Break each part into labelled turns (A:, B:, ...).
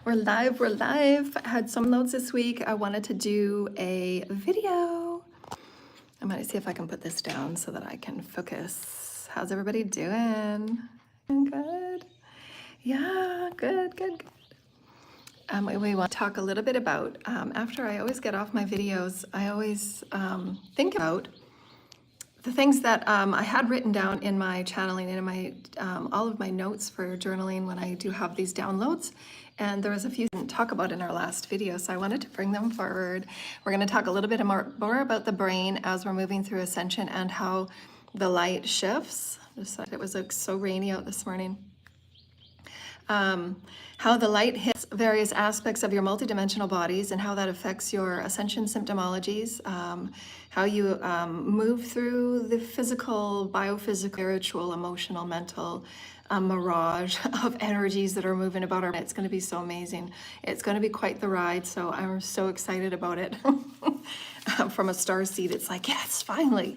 A: We're live. I had some loads this week. I wanted to do a video. I'm gonna see if I can put this down so that I can focus. How's everybody doing? Good. Yeah, good. We want to talk a little bit about, after I always get off my videos, I always think about the things that I had written down in my channeling and in my all of my notes for journaling when I do have these downloads. And there was a few we didn't talk about in our last video, so I wanted to bring them forward. We're going to talk a little bit more about the brain as we're moving through Ascension and how the light shifts. It was so rainy out this morning. How the light hits various aspects of your multidimensional bodies and how that affects your ascension symptomologies, how you move through the physical, biophysical, spiritual, emotional, mental mirage of energies that are moving about our. It's going to be so amazing. It's going to be quite the ride, so I'm so excited about it. From a star seed, it's like, yes, finally.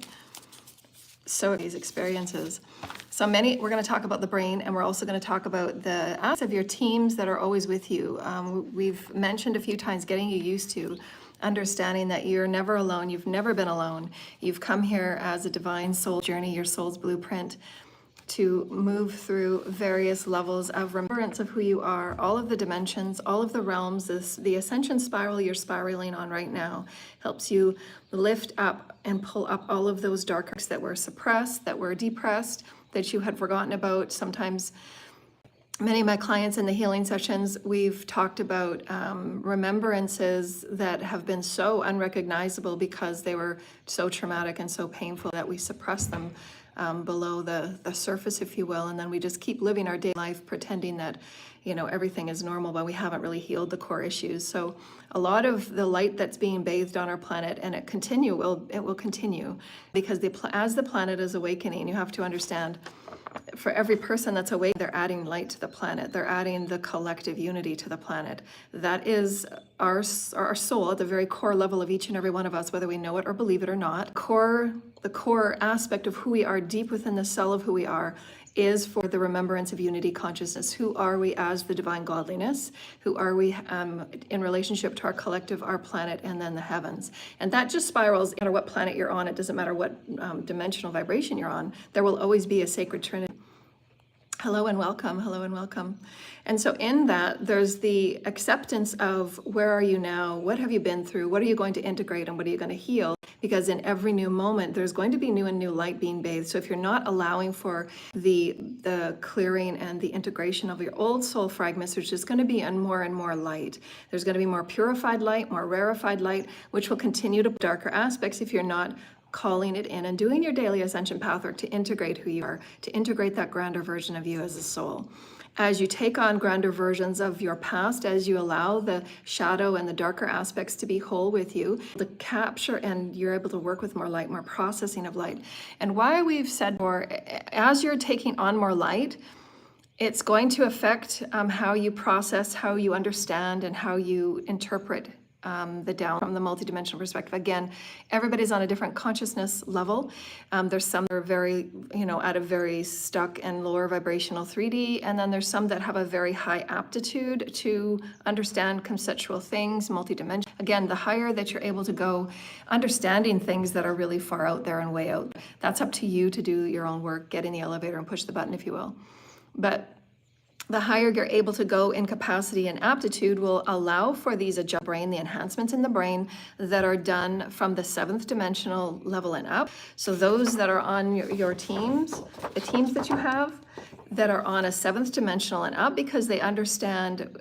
A: So these experiences. So we're going to talk about the brain, and we're also going to talk about the aspects of your teams that are always with you. We've mentioned a few times getting you used to understanding that you're never alone. You've never been alone. You've come here as a divine soul journey, your soul's blueprint, to move through various levels of remembrance of who you are, all of the dimensions, all of the realms. The ascension spiral you're spiraling on right now helps you lift up and pull up all of those dark arcs that were suppressed, that were depressed, that you had forgotten about. Sometimes many of my clients in the healing sessions, we've talked about remembrances that have been so unrecognizable because they were so traumatic and so painful that we suppress them below the surface, if you will, and then we just keep living our daily life pretending that, you know, everything is normal, but we haven't really healed the core issues. So a lot of the light that's being bathed on our planet, and it will continue, because as the planet is awakening, you have to understand, for every person that's awake, they're adding light to the planet. They're adding the collective unity to the planet. That is our soul at the very core level of each and every one of us, whether we know it or believe it or not. The core aspect of who we are, deep within the cell of who we are, is for the remembrance of unity consciousness. Who are we as the divine godliness? Who are we in relationship to our collective, our planet, and then the heavens? And that just spirals, no matter what planet you're on. It doesn't matter what dimensional vibration you're on. There will always be a sacred trinity. Hello and welcome. And so in that, there's the acceptance of where are you now? What have you been through? What are you going to integrate and what are you going to heal? Because in every new moment, there's going to be new and new light being bathed. So if you're not allowing for the clearing and the integration of your old soul fragments, there's just going to be and more light. There's going to be more purified light, more rarefied light, which will continue to darker aspects if you're not calling it in and doing your daily ascension path work to integrate who you are, to integrate that grander version of you as a soul. As you take on grander versions of your past, as you allow the shadow and the darker aspects to be whole with you, to capture, and you're able to work with more light, more processing of light. And why we've said more, as you're taking on more light, it's going to affect how you process, how you understand, and how you interpret the down from the multidimensional perspective. Again, everybody's on a different consciousness level. There's some that are very, at a very stuck and lower vibrational 3D, and then there's some that have a very high aptitude to understand conceptual things, multidimensional. Again, the higher that you're able to go, understanding things that are really far out there and way out, that's up to you to do your own work, get in the elevator and push the button, if you will. But the higher you're able to go in capacity and aptitude will allow for these adjust brain, the enhancements in the brain that are done from the 7th dimensional level and up. So those that are on your teams, the teams that you have that are on a 7th dimensional and up, because they understand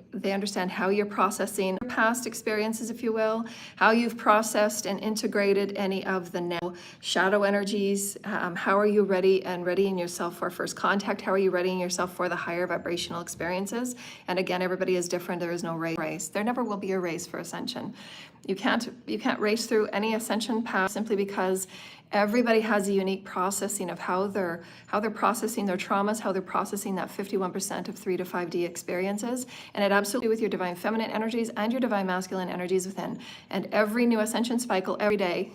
A: how you're processing your past experiences, if you will, how you've processed and integrated any of the now shadow energies. How are you readying yourself for first contact? How are you readying yourself for the higher vibrational experiences? And again, everybody is different. There is no race. There never will be a race for ascension. You can't race through any ascension path simply because everybody has a unique processing of how they're processing their traumas, how they're processing that 51% of 3 to 5D experiences, and it absolutely with your divine feminine energies and your divine masculine energies within. And every new ascension cycle, every day,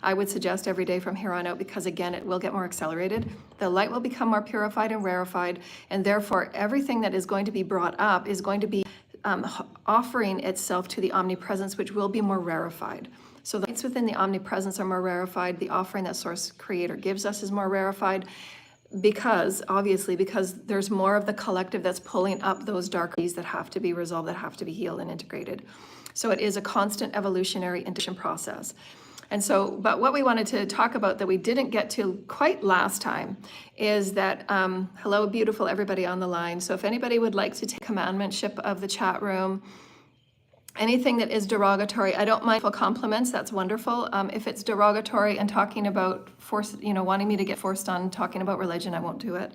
A: I would suggest every day from here on out, because again, it will get more accelerated. The light will become more purified and rarefied, and therefore everything that is going to be brought up is going to be offering itself to the omnipresence, which will be more rarefied. So the lights within the omnipresence are more rarefied. The offering that Source Creator gives us is more rarefied because there's more of the collective that's pulling up those dark things that have to be resolved, that have to be healed and integrated. So it is a constant evolutionary integration process. And so, but what we wanted to talk about that we didn't get to quite last time is that, hello, beautiful everybody on the line. So if anybody would like to take commandmentship of the chat room, anything that is derogatory, I don't mind for compliments, that's wonderful. If it's derogatory and talking about wanting me to get forced on talking about religion, I won't do it.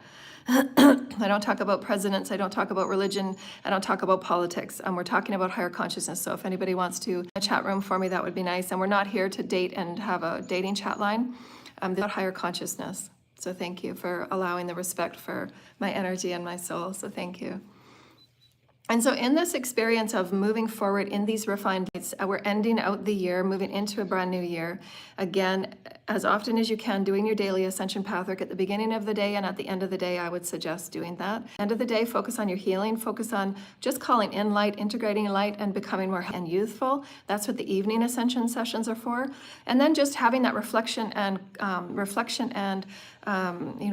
A: I don't talk about presidents, I don't talk about religion, I don't talk about politics. We're talking about higher consciousness. So if anybody wants to a chat room for me, that would be nice. And we're not here to date and have a dating chat line. About higher consciousness. So thank you for allowing the respect for my energy and my soul. So thank you. And so in this experience of moving forward in these refined lights, we're ending out the year, moving into a brand new year. Again, as often as you can, doing your daily ascension pathwork at the beginning of the day and at the end of the day, I would suggest doing that. End of the day, focus on your healing, focus on just calling in light, integrating light, and becoming more and youthful. That's what the evening ascension sessions are for. And then just having that reflection and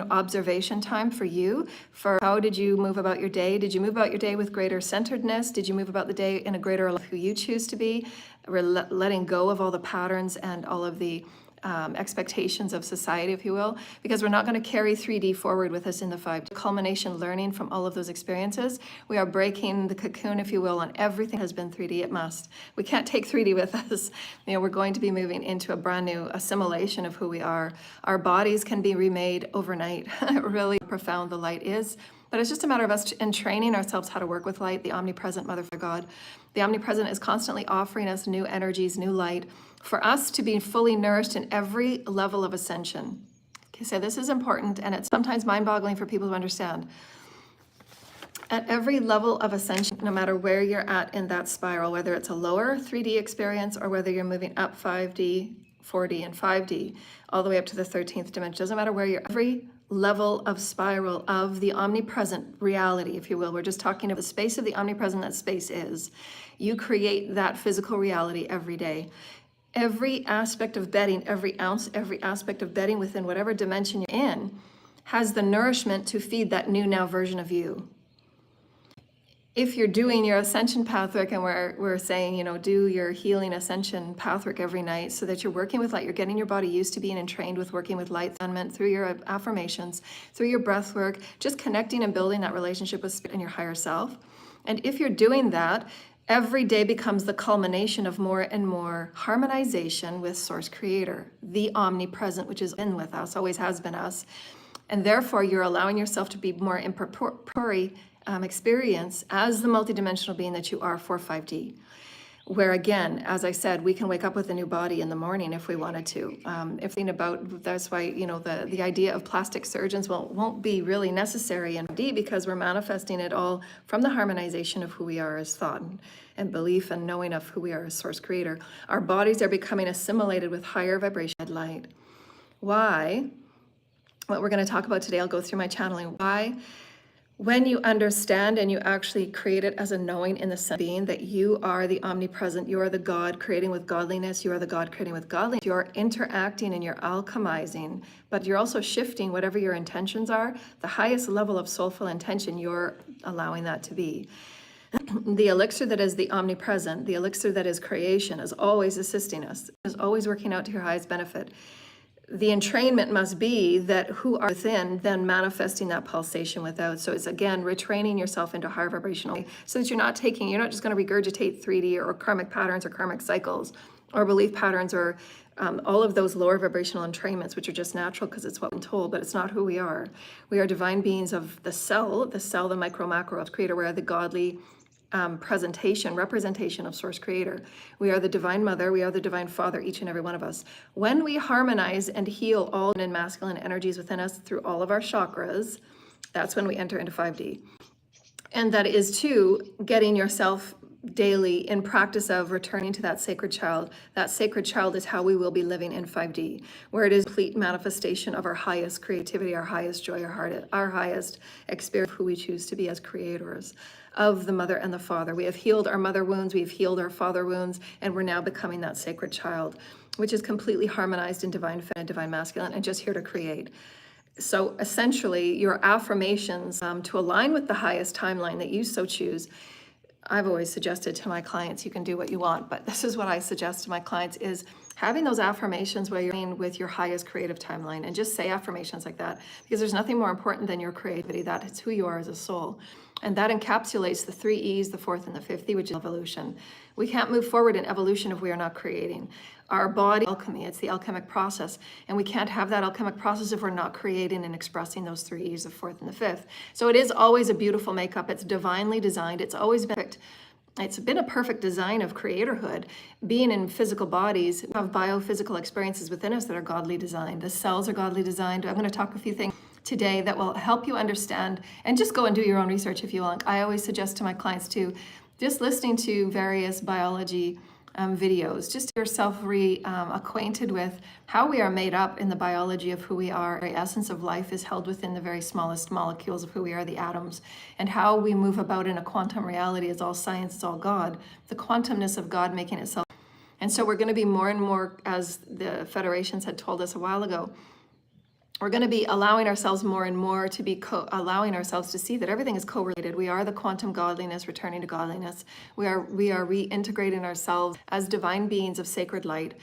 A: observation time for you, for how did you move about your day? Did you move about your day with greater centeredness? Did you move about the day in a greater life who you choose to be? Letting go of all the patterns and all of the expectations of society, if you will, because we're not going to carry 3D forward with us in the 5D. Culmination learning from all of those experiences. We are breaking the cocoon, if you will, on everything has been 3D. It must. We can't take 3D with us. We're going to be moving into a brand new assimilation of who we are. Our bodies can be remade overnight. Really profound the light is. But it's just a matter of us training ourselves how to work with light, the omnipresent Mother God. The omnipresent is constantly offering us new energies, new light, for us to be fully nourished in every level of ascension. Okay, so this is important, and it's sometimes mind-boggling for people to understand. At every level of ascension, no matter where you're at in that spiral, whether it's a lower 3D experience or whether you're moving up 5D, 4D, and 5D, all the way up to the 13th dimension, doesn't matter where you're at, every level of spiral of the omnipresent reality, if you will. We're just talking about the space of the omnipresent that space is. You create that physical reality every day. Every aspect of bedding, every ounce, every aspect of bedding within whatever dimension you're in has the nourishment to feed that new now version of you. If you're doing your ascension pathwork, and we're saying, do your healing ascension pathwork every night so that you're working with light, you're getting your body used to being and trained with working with light, through your affirmations, through your breath work, just connecting and building that relationship with spirit and your higher self. And if you're doing that, every day becomes the culmination of more and more harmonization with Source Creator, the omnipresent, which is in with us, always has been us. And therefore, you're allowing yourself to be more in purportory experience as the multidimensional being that you are for 5D. Where again, as I said, we can wake up with a new body in the morning if we wanted to. That's why, the idea of plastic surgeons won't be really necessary in D, because we're manifesting it all from the harmonization of who we are as thought and belief and knowing of who we are as Source Creator. Our bodies are becoming assimilated with higher vibration light. Why? What we're going to talk about today, I'll go through my channeling. Why? When you understand and you actually create it as a knowing in the sense being that you are the omnipresent, you are the God creating with godliness, you are the God creating with godliness, you're interacting and you're alchemizing, but you're also shifting whatever your intentions are, the highest level of soulful intention, you're allowing that to be. The elixir that is the omnipresent, the elixir that is creation, is always assisting us, is always working out to your highest benefit. The entrainment must be that who are within, then manifesting that pulsation without. So it's again, retraining yourself into higher vibrational, so that you're not just going to regurgitate 3D or karmic patterns or karmic cycles or belief patterns or all of those lower vibrational entrainments, which are just natural because it's what we're told, but it's not who we are. We are divine beings of the cell, the micro, macro of Creator. We are the godly representation of Source Creator. We are the Divine Mother, we are the Divine Father, each and every one of us. When we harmonize and heal all and masculine energies within us through all of our chakras, that's when we enter into 5D. And that is to getting yourself daily in practice of returning to that sacred child. That sacred child is how we will be living in 5D, where it is complete manifestation of our highest creativity, our highest joy, our highest experience of who we choose to be as creators. of the mother and the father. We have healed our mother wounds, we've healed our father wounds, and we're now becoming that sacred child, which is completely harmonized in divine feminine, divine masculine, and just here to create. So essentially, your affirmations to align with the highest timeline that you so choose. I've always suggested to my clients, you can do what you want, but this is what I suggest to my clients is having those affirmations where you're in with your highest creative timeline, and just say affirmations like that, because there's nothing more important than your creativity. That is who you are as a soul. And that encapsulates the 3 E's, the 4th and the 5th E, which is evolution. We can't move forward in evolution if we are not creating. Our body, alchemy, it's the alchemic process. And we can't have that alchemic process if we're not creating and expressing those 3 E's, the 4th and the 5th. So it is always a beautiful makeup. It's divinely designed. It's always been perfect. It's been a perfect design of creatorhood. Being in physical bodies, we have biophysical experiences within us that are godly designed. The cells are godly designed. I'm going to talk a few things today that will help you understand, and just go and do your own research if you want. I always suggest to my clients too, just listening to various biology videos, just get yourself acquainted with how we are made up in the biology of who we are. The essence of life is held within the very smallest molecules of who we are, the atoms, and how we move about in a quantum reality is all science, it's all God, the quantumness of God making itself. And so we're going to be more and more, as the federations had told us a while ago, we're going to be allowing ourselves more and more to be allowing ourselves to see that everything is co-related. We are the quantum godliness, returning to godliness. We are reintegrating ourselves as divine beings of sacred light.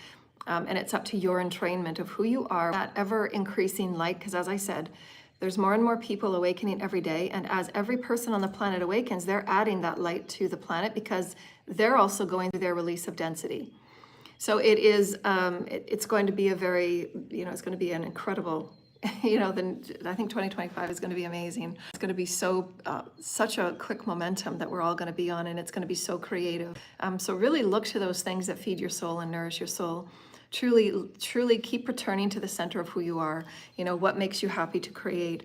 A: And it's up to your entrainment of who you are, that ever increasing light. Because as I said, there's more and more people awakening every day. And as every person on the planet awakens, they're adding that light to the planet because they're also going through their release of density. So it is, it's going to be a very, it's going to be an incredible, then I think 2025 is going to be amazing. It's going to be such a quick momentum that we're all going to be on, and it's going to be so creative. So really look to those things that feed your soul and nourish your soul. Truly keep returning to the center of who you are. What makes you happy to create.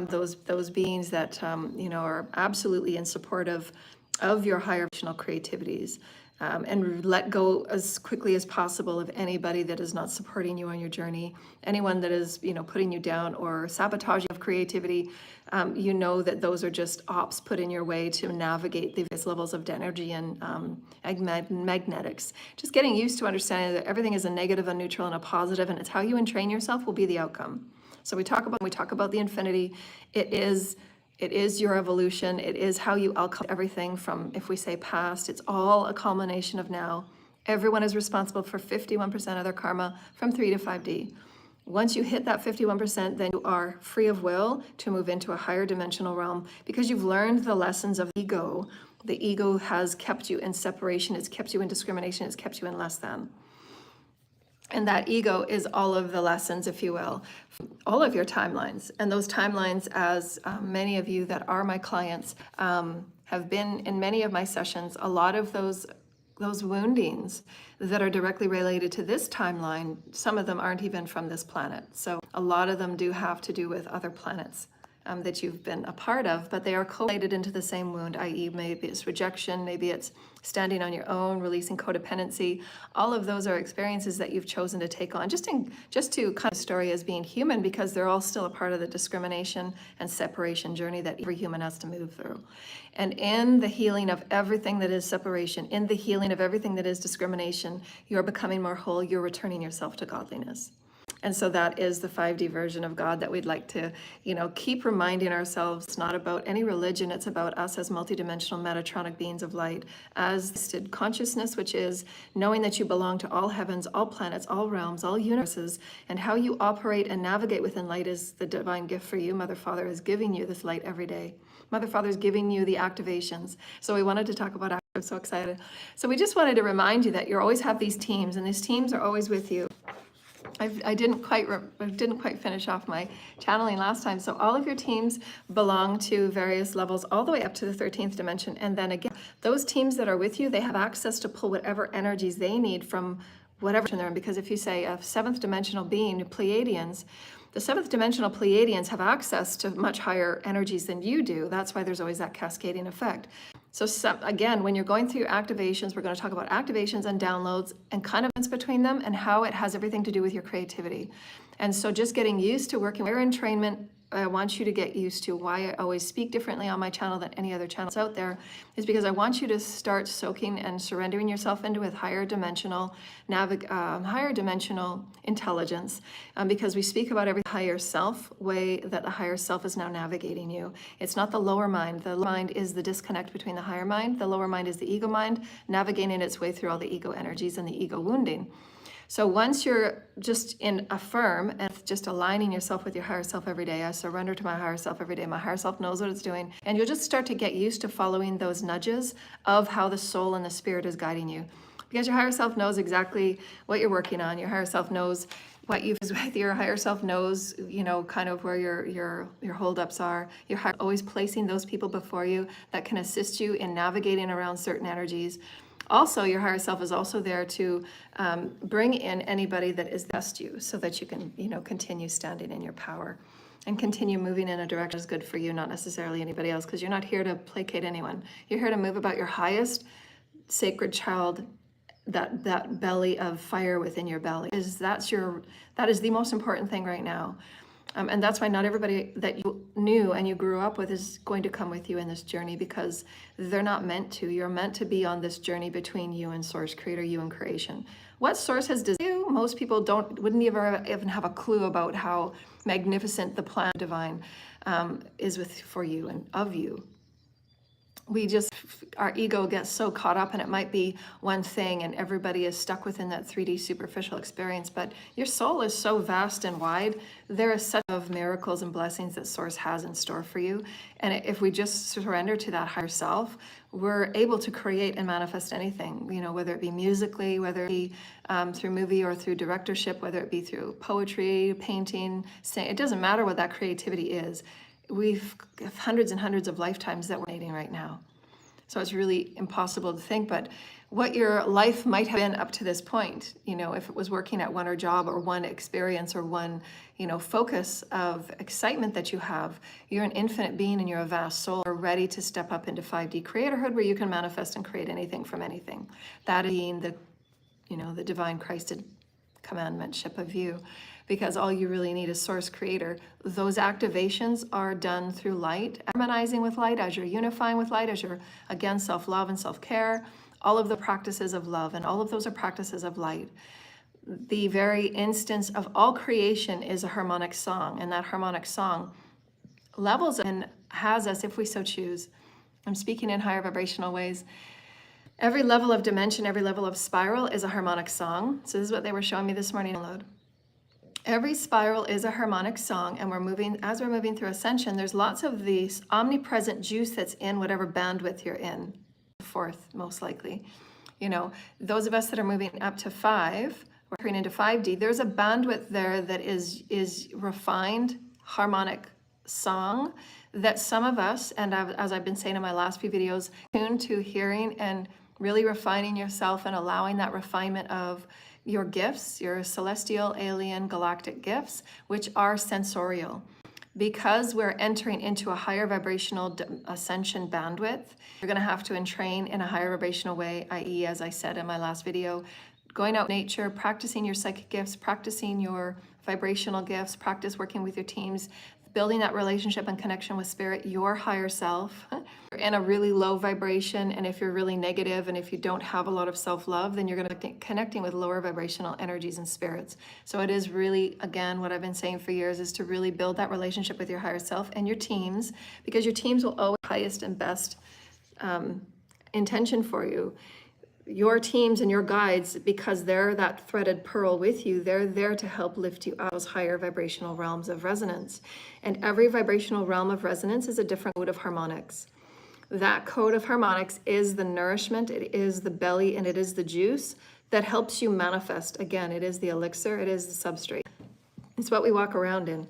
A: Those beings that, are absolutely in support of your higher vibrational creativities. And let go as quickly as possible of anybody that is not supporting you on your journey. Anyone that is, putting you down or sabotaging of creativity, that those are just ops put in your way to navigate the various levels of energy and magnetics. Just getting used to understanding that everything is a negative, a neutral, and a positive, and it's how you entrain yourself will be the outcome. So we talk about the infinity. It is your evolution. It is how you alchemize everything from, if we say past, it's all a culmination of now. Everyone is responsible for 51% of their karma from 3 to 5D. Once you hit that 51%, then you are free of will to move into a higher dimensional realm because you've learned the lessons of ego. The ego has kept you in separation. It's kept you in discrimination. It's kept you in less than. And that ego is all of the lessons, if you will, all of your timelines. And those timelines, as many of you that are my clients have been in many of my sessions, a lot of those woundings that are directly related to this timeline, some of them aren't even from this planet. So a lot of them do have to do with other planets that you've been a part of, but they are correlated into the same wound, i.e. maybe it's rejection, maybe it's standing on your own, releasing codependency. All of those are experiences that you've chosen to take on, just to kind of story as being human, because they're all still a part of the discrimination and separation journey that every human has to move through. And in the healing of everything that is separation, in the healing of everything that is discrimination, you're becoming more whole, you're returning yourself to godliness. And so that is the 5D version of God that we'd like to, keep reminding ourselves. It's not about any religion. It's about us as multidimensional metatronic beings of light, as consciousness, which is knowing that you belong to all heavens, all planets, all realms, all universes, and how you operate and navigate within light is the divine gift for you. Mother Father is giving you this light every day. Mother Father is giving you the activations. So we wanted to talk about that. I'm so excited. So we just wanted to remind you that you always have these teams, and these teams are always with you. I didn't quite finish off my channeling last time. So all of your teams belong to various levels all the way up to the 13th dimension. And then again, those teams that are with you, they have access to pull whatever energies they need from whatever they're in. Because if you say a 7th dimensional being, Pleiadians, the 7th dimensional Pleiadians have access to much higher energies than you do. That's why there's always that cascading effect. So again, when you're going through your activations, we're going to talk about activations and downloads and kind of between them and how it has everything to do with your creativity. And so just getting used to working with your entrainment I want you to get used to, why I always speak differently on my channel than any other channels out there, is because I want you to start soaking and surrendering yourself into with higher dimensional intelligence, because we speak about every higher self way that the higher self is now navigating you. It's not the lower mind. The lower mind is the disconnect between the higher mind. The lower mind is the ego mind, navigating its way through all the ego energies and the ego wounding. So once you're just in affirm and just aligning yourself with your higher self every day, I surrender to my higher self every day. My higher self knows what it's doing. And you'll just start to get used to following those nudges of how the soul and the spirit is guiding you. Because your higher self knows exactly what you're working on. Your higher self knows what you've with. Your higher self knows, you know, kind of where your holdups are. Your higher always placing those people before you that can assist you in navigating around certain energies. Also, your higher self is also there to bring in anybody that is best you, so that you can, you know, continue standing in your power and continue moving in a direction that's good for you, not necessarily anybody else, because you're not here to placate anyone. You're here to move about your highest sacred child, that belly of fire within your belly. That is the most important thing right now. And that's why not everybody that you knew and you grew up with is going to come with you in this journey, because they're not meant to. You're meant to be on this journey between you and Source, Creator, you and creation. What Source has designed you, most people wouldn't even have a clue about how magnificent the plan divine is for you and of you. Our ego gets so caught up, and it might be one thing and everybody is stuck within that 3D superficial experience, but your soul is so vast and wide. There is such of miracles and blessings that Source has in store for you. And if we just surrender to that higher self, we're able to create and manifest anything, you know, whether it be musically, whether it be through movie or through directorship, whether it be through poetry, painting, it doesn't matter what that creativity is. We've hundreds and hundreds of lifetimes that we're creating right now. So it's really impossible to think, but what your life might have been up to this point, you know, if it was working at one job or one experience or one, you know, focus of excitement that you have, you're an infinite being and you're a vast soul, are ready to step up into 5D creatorhood, where you can manifest and create anything from anything. That being the, you know, the divine Christed commandmentship of you. Because all you really need is Source, Creator. Those activations are done through light, harmonizing with light, as you're unifying with light, as you're, again, self-love and self-care, all of the practices of love, and all of those are practices of light. The very instance of all creation is a harmonic song, and that harmonic song levels and has us, if we so choose. I'm speaking in higher vibrational ways. Every level of dimension, every level of spiral is a harmonic song. So this is what they were showing me this morning. Every spiral is a harmonic song, and as we're moving through Ascension, there's lots of this omnipresent juice that's in whatever bandwidth you're in, fourth most likely. You know, those of us that are moving up to 5, we're entering into 5D, there's a bandwidth there that is refined harmonic song that some of us, and as I've been saying in my last few videos, tuned to hearing and really refining yourself and allowing that refinement of your gifts, your celestial, alien, galactic gifts, which are sensorial. Because we're entering into a higher vibrational ascension bandwidth, you're going to have to entrain in a higher vibrational way, i.e., as I said in my last video, going out in nature, practicing your psychic gifts, practicing your vibrational gifts, practice working with your teams, building that relationship and connection with spirit, your higher self. You're in a really low vibration, and if you're really negative and if you don't have a lot of self-love, then you're going to be connecting with lower vibrational energies and spirits. So it is really, again, what I've been saying for years, is to really build that relationship with your higher self and your teams, because your teams will always have the highest and best intention for you. Your teams and your guides, because they're that threaded pearl with you, they're there to help lift you out of those higher vibrational realms of resonance. And every vibrational realm of resonance is a different code of harmonics. That code of harmonics is the nourishment, it is the belly, and it is the juice that helps you manifest. Again, it is the elixir, it is the substrate. It's what we walk around in.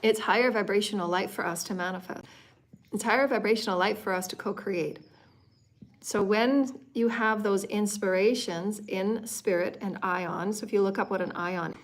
A: It's higher vibrational light for us to manifest. It's higher vibrational light for us to co-create. So when you have those inspirations in spirit and ion, so if you look up what an ion,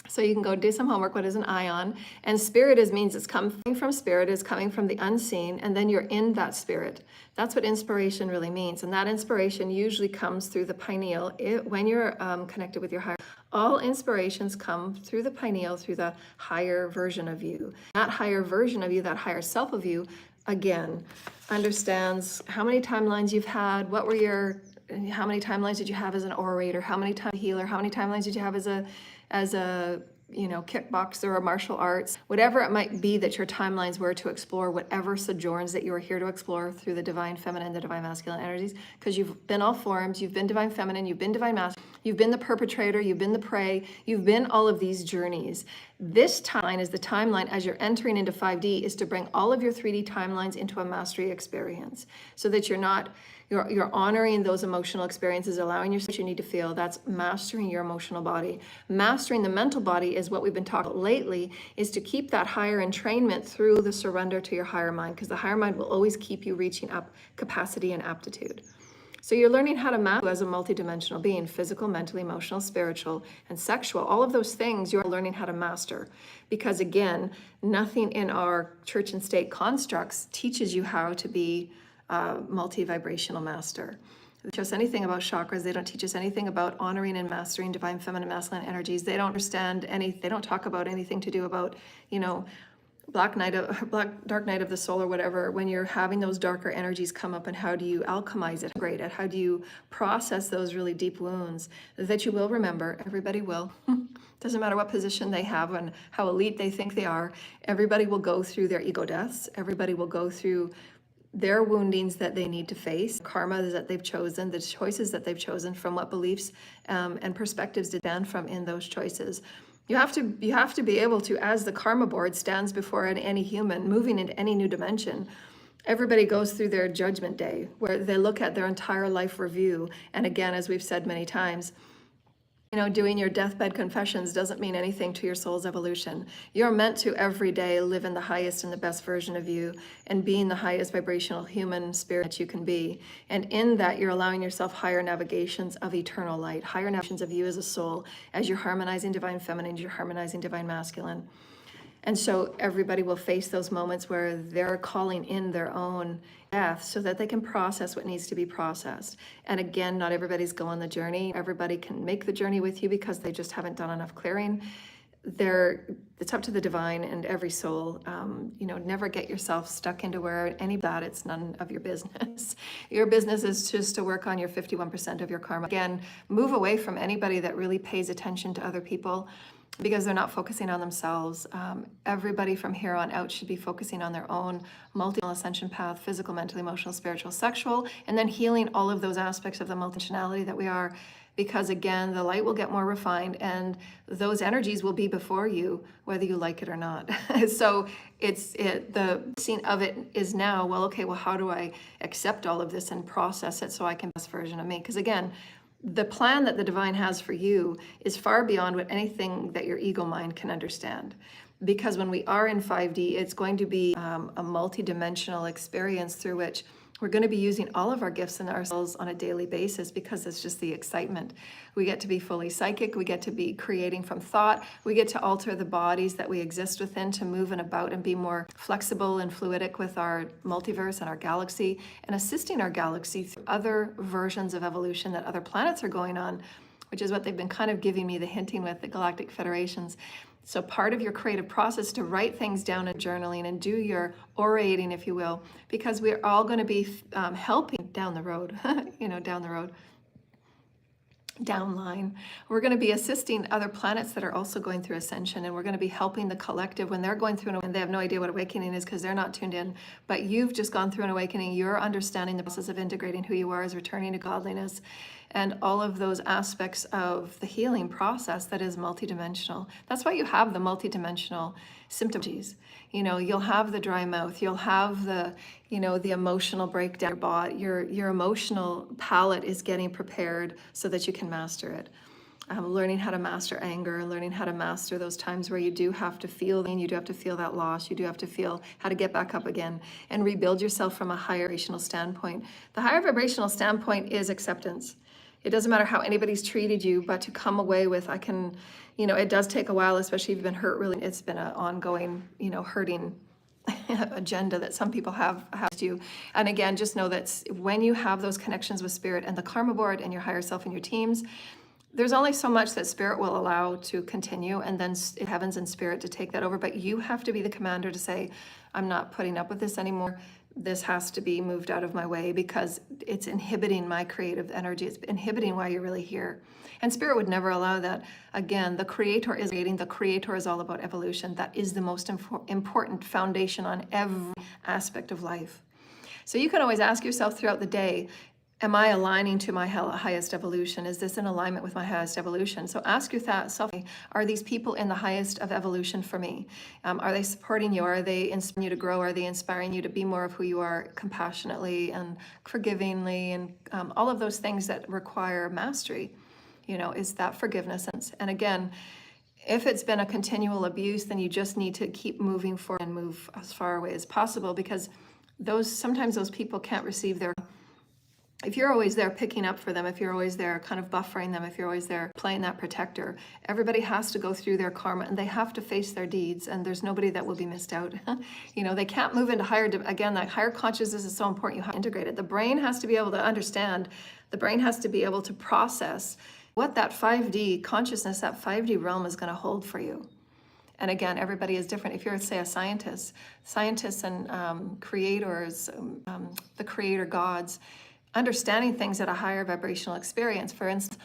A: so you can go do some homework, what is an ion? And spirit means it's coming from spirit, is coming from the unseen, and then you're in that spirit. That's what inspiration really means. And that inspiration usually comes through the pineal when you're connected with your higher. All inspirations come through the pineal, through the higher version of you. That higher version of you, that higher self of you, again, understands how many timelines you've had, how many timelines did you have as an orator, how many times healer, how many timelines did you have as a kickboxer or martial arts, whatever it might be that your timelines were to explore, whatever sojourns that you are here to explore through the divine feminine, the divine masculine energies, because you've been all forms, you've been divine feminine, you've been divine masculine, you've been the perpetrator, you've been the prey, you've been all of these journeys. This timeline is the timeline as you're entering into 5D is to bring all of your 3D timelines into a mastery experience so that you're honoring those emotional experiences, allowing yourself what you need to feel. That's mastering your emotional body. Mastering the mental body is what we've been talking about lately, is to keep that higher entrainment through the surrender to your higher mind, because the higher mind will always keep you reaching up capacity and aptitude. So you're learning how to master as a multidimensional being, physical, mental, emotional, spiritual, and sexual. All of those things you're learning how to master. Because again, nothing in our church and state constructs teaches you how to be multi-vibrational master. They don't teach us anything about chakras. They don't teach us anything about honoring and mastering divine feminine masculine energies. They don't understand they don't talk about anything to do about, dark night of the soul or whatever, when you're having those darker energies come up, and how do you alchemize it, grade it, how do you process those really deep wounds that you will remember. Everybody will. Doesn't matter what position they have and how elite they think they are. Everybody will go through their ego deaths. Everybody will go through their woundings that they need to face, karma that they've chosen, the choices that they've chosen, from what beliefs and perspectives to stand from in those choices. You have to be able to, as the karma board stands before any human moving into any new dimension, everybody goes through their judgment day where they look at their entire life review. And again, as we've said many times, doing your deathbed confessions doesn't mean anything to your soul's evolution. You're meant to every day live in the highest and the best version of you and being the highest vibrational human spirit you can be. And in that, you're allowing yourself higher navigations of eternal light, higher navigations of you as a soul, as you're harmonizing divine feminine, you're harmonizing divine masculine. And so everybody will face those moments where they're calling in their own death so that they can process what needs to be processed. And again, not everybody's going the journey. Everybody can make the journey with you because they just haven't done enough clearing. It's up to the divine and every soul. Never get yourself stuck into where any of that, it's none of your business. Your business is just to work on your 51% of your karma. Again, move away from anybody that really pays attention to other people, because they're not focusing on themselves. Everybody from here on out should be focusing on their own ascension path, physical, mental, emotional, spiritual, sexual, and then healing all of those aspects of the multidimensionality that we are, because again, the light will get more refined and those energies will be before you, whether you like it or not. So the scene of it is now, well, okay, well, how do I accept all of this and process it so I can be the best version of me? Because again, the plan that the divine has for you is far beyond what anything that your ego mind can understand. Because when we are in 5D, it's going to be a multi-dimensional experience through which we're going to be using all of our gifts and ourselves on a daily basis, because it's just the excitement. We get to be fully psychic. We get to be creating from thought. We get to alter the bodies that we exist within to move and about and be more flexible and fluidic with our multiverse and our galaxy, and assisting our galaxy through other versions of evolution that other planets are going on, which is what they've been kind of giving me the hinting with the galactic federations. So part of your creative process to write things down in journaling and do your orating, if you will, because we're all going to be helping down the road, downline. We're going to be assisting other planets that are also going through ascension, and we're going to be helping the collective when they're going through and they have no idea what awakening is because they're not tuned in, but you've just gone through an awakening. You're understanding the process of integrating who you are as returning to godliness and all of those aspects of the healing process that is multidimensional. That's why you have the multidimensional symptoms. You'll have the dry mouth, you'll have the emotional breakdown. Your emotional palette is getting prepared so that you can master it. Learning how to master anger, learning how to master those times where you do have to feel pain, you do have to feel that loss, you do have to feel how to get back up again and rebuild yourself from a higher vibrational standpoint. The higher vibrational standpoint is acceptance. It doesn't matter how anybody's treated you, but to come away with, it does take a while, especially if you've been hurt really. It's been an ongoing, hurting agenda that some people have you. And again, just know that when you have those connections with spirit and the karma board and your higher self and your teams, there's only so much that spirit will allow to continue, and then heavens and spirit to take that over. But you have to be the commander to say, I'm not putting up with this anymore. This has to be moved out of my way because it's inhibiting my creative energy. It's inhibiting why you're really here. And spirit would never allow that. Again, the creator is creating. The creator is all about evolution. That is the most important foundation on every aspect of life. So you can always ask yourself throughout the day, am I aligning to my highest evolution? Is this in alignment with my highest evolution? So ask yourself, are these people in the highest of evolution for me? Are they supporting you? Are they inspiring you to grow? Are they inspiring you to be more of who you are compassionately and forgivingly, and all of those things that require mastery? Is that forgiveness? And again, if it's been a continual abuse, then you just need to keep moving forward and move as far away as possible, because sometimes those people can't receive their... If you're always there picking up for them, if you're always there kind of buffering them, if you're always there playing that protector, everybody has to go through their karma and they have to face their deeds, and there's nobody that will be missed out. They can't move into again, that higher consciousness is so important. You have to integrate it. The brain has to be able to understand. The brain has to be able to process what that 5D consciousness, that 5D realm is going to hold for you. And again, everybody is different. If you're, say, a scientists and creators, the creator gods, understanding things at a higher vibrational experience. For instance,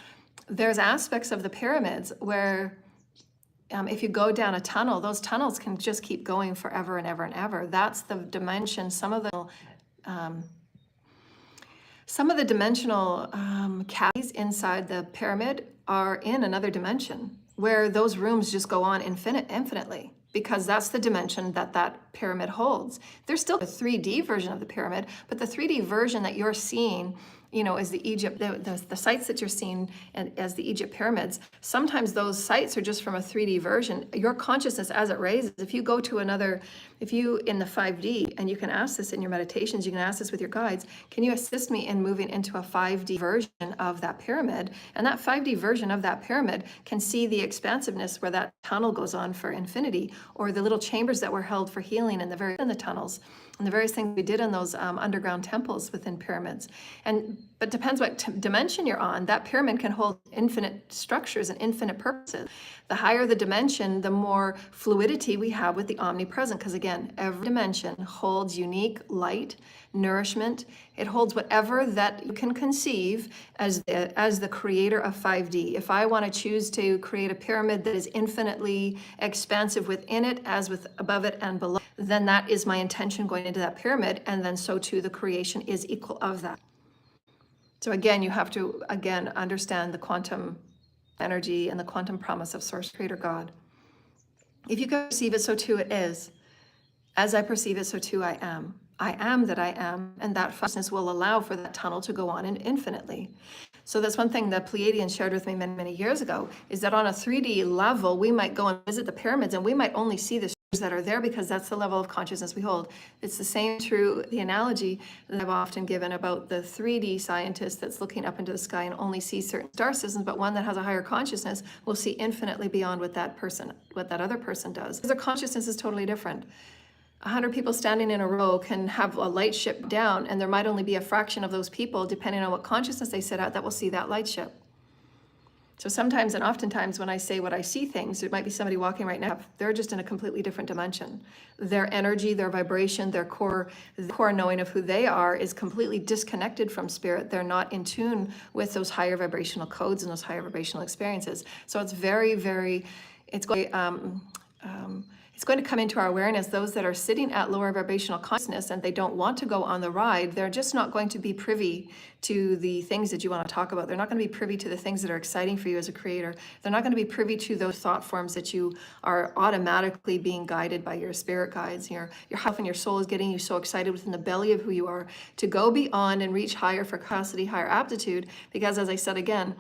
A: there's aspects of the pyramids where if you go down a tunnel, those tunnels can just keep going forever and ever and ever. That's the dimension. Some of the dimensional cavities inside the pyramid are in another dimension, where those rooms just go on infinitely, because that's the dimension that pyramid holds. There's still a 3D version of the pyramid, but the 3D version that you're seeing, is the Egypt, the sites that you're seeing as the Egypt pyramids. Sometimes those sites are just from a 3D version. Your consciousness, as it raises, if you go to if you in the 5D, and you can ask this in your meditations, you can ask this with your guides, can you assist me in moving into a 5D version of that pyramid? And that 5D version of that pyramid can see the expansiveness where that tunnel goes on for infinity, or the little chambers that were held for healing in the tunnels, and the various things we did in those underground temples within pyramids. But depends what dimension you're on. That pyramid can hold infinite structures and infinite purposes. The higher the dimension, the more fluidity we have with the omnipresent, because again, every dimension holds unique light, nourishment. It holds whatever that you can conceive as the creator of 5D. If I want to choose to create a pyramid that is infinitely expansive within it, as with above it and below, then that is my intention going into that pyramid, and then so too the creation is equal of that. So again, you have to understand the quantum energy and the quantum promise of Source, Creator, God. If you can perceive it, so too it is. As I perceive it, so too I am. I am that I am, and that consciousness will allow for that tunnel to go on infinitely. So that's one thing that Pleiadians shared with me many, many years ago, is that on a 3D level, we might go and visit the pyramids, and we might only see the that are there because that's the level of consciousness we hold. It's the same through the analogy that I've often given about the 3D scientist that's looking up into the sky and only sees certain star systems, but one that has a higher consciousness will see infinitely beyond what that other person does. Because their consciousness is totally different. 100 people standing in a row can have a light ship down, and there might only be a fraction of those people, depending on what consciousness they sit at, that will see that light ship. So sometimes and oftentimes when I say what I see things, it might be somebody walking right now. They're just in a completely different dimension. Their energy, their vibration, the core knowing of who they are is completely disconnected from spirit. They're not in tune with those higher vibrational codes and those higher vibrational experiences. So it's very, very, it's going to come into our awareness. Those that are sitting at lower vibrational consciousness and they don't want to go on the ride, they're just not going to be privy to the things that you want to talk about. They're not going to be privy to the things that are exciting for you as a creator. They're not going to be privy to those thought forms that you are automatically being guided by your spirit guides. Your health and your soul is getting you so excited within the belly of who you are to go beyond and reach higher capacity, higher aptitude. Because as I said again,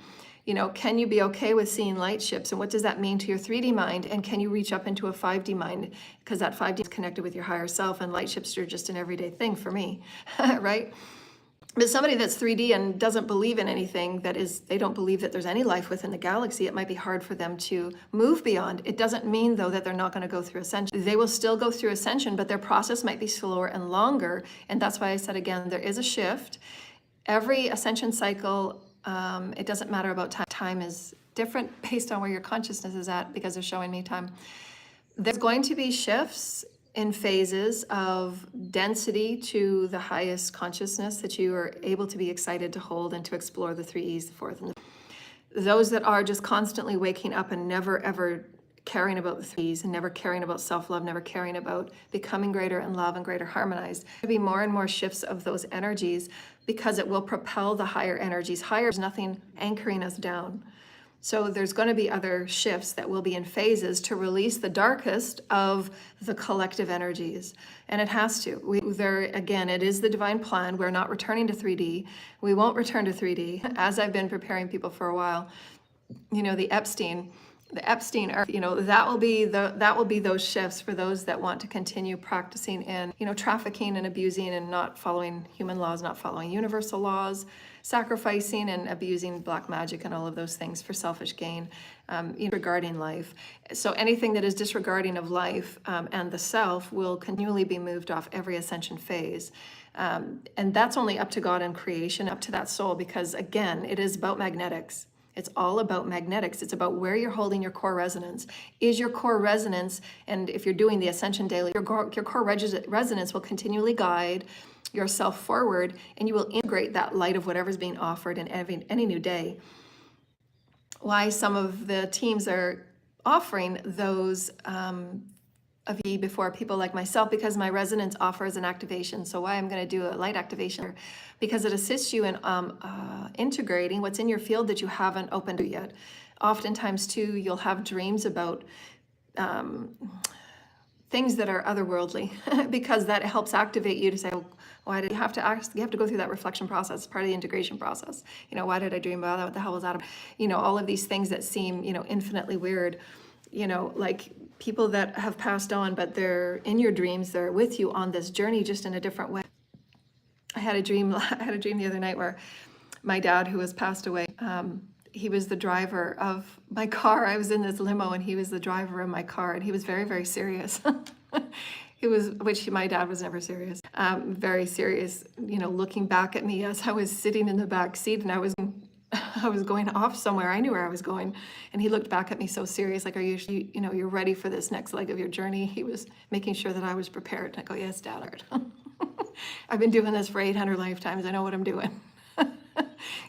A: can you be okay with seeing light ships? And what does that mean to your 3D mind? And can you reach up into a 5D mind? Because that 5D is connected with your higher self, and light ships are just an everyday thing for me, right? But somebody that's 3D and doesn't believe in anything, they don't believe that there's any life within the galaxy, it might be hard for them to move beyond. It doesn't mean, though, that they're not going to go through ascension. They will still go through ascension, but their process might be slower and longer. And that's why I said, again, there is a shift. Every ascension cycle, it doesn't matter about time. Time is different based on where your consciousness is at, because they're showing me time. There's going to be shifts in phases of density to the highest consciousness that you are able to be excited to hold and to explore the 3 E's, the fourth and the those that are just constantly waking up and never ever caring about the 3 E's and never caring about self-love, never caring about becoming greater in love and greater harmonized. There'll be more and more shifts of those energies because it will propel the higher energies. Higher is nothing anchoring us down. So there's going to be other shifts that will be in phases to release the darkest of the collective energies. And it has to. Again, it is the divine plan. We're not returning to 3D. We won't return to 3D. As I've been preparing people for a while, you know, the Epstein Earth, you know, that will be those shifts for those that want to continue practicing in, you know, trafficking and abusing and not following human laws, not following universal laws, sacrificing and abusing black magic and all of those things for selfish gain, regarding life. So anything that is disregarding of life and the self will continually be moved off every ascension phase. And that's only up to God and creation, up to that soul, because again, it is about magnetics. It's all about magnetics. It's about where you're holding your core resonance. Is your core resonance, and if you're doing the Ascension daily, your core resonance will continually guide yourself forward, and you will integrate that light of whatever's being offered in any new day. Why some of the teams are offering those before people like myself, because my resonance offers an activation. So why I'm going to do a light activation, because it assists you in integrating what's in your field that you haven't opened to yet. Oftentimes too, you'll have dreams about things that are otherworldly, because that helps activate you to say, oh, why did you have to ask? You have to go through that reflection process, part of the integration process. You know, why did I dream about that? What the hell was that? You know, all of these things that seem, you know, infinitely weird. You know, like people that have passed on, but they're in your dreams, they're with you on this journey, just in a different way. I had a dream the other night where my dad, who has passed away, he was the driver of my car. I was in this limo and he was the driver of my car, and he was very, very serious. Which my dad was never serious. Very serious, you know, looking back at me as I was sitting in the back seat and I was going off somewhere. I knew where I was going. And he looked back at me so serious, like, are you know, you're ready for this next leg of your journey? He was making sure that I was prepared. And I go, yes, Dad. I've been doing this for 800 lifetimes. I know what I'm doing.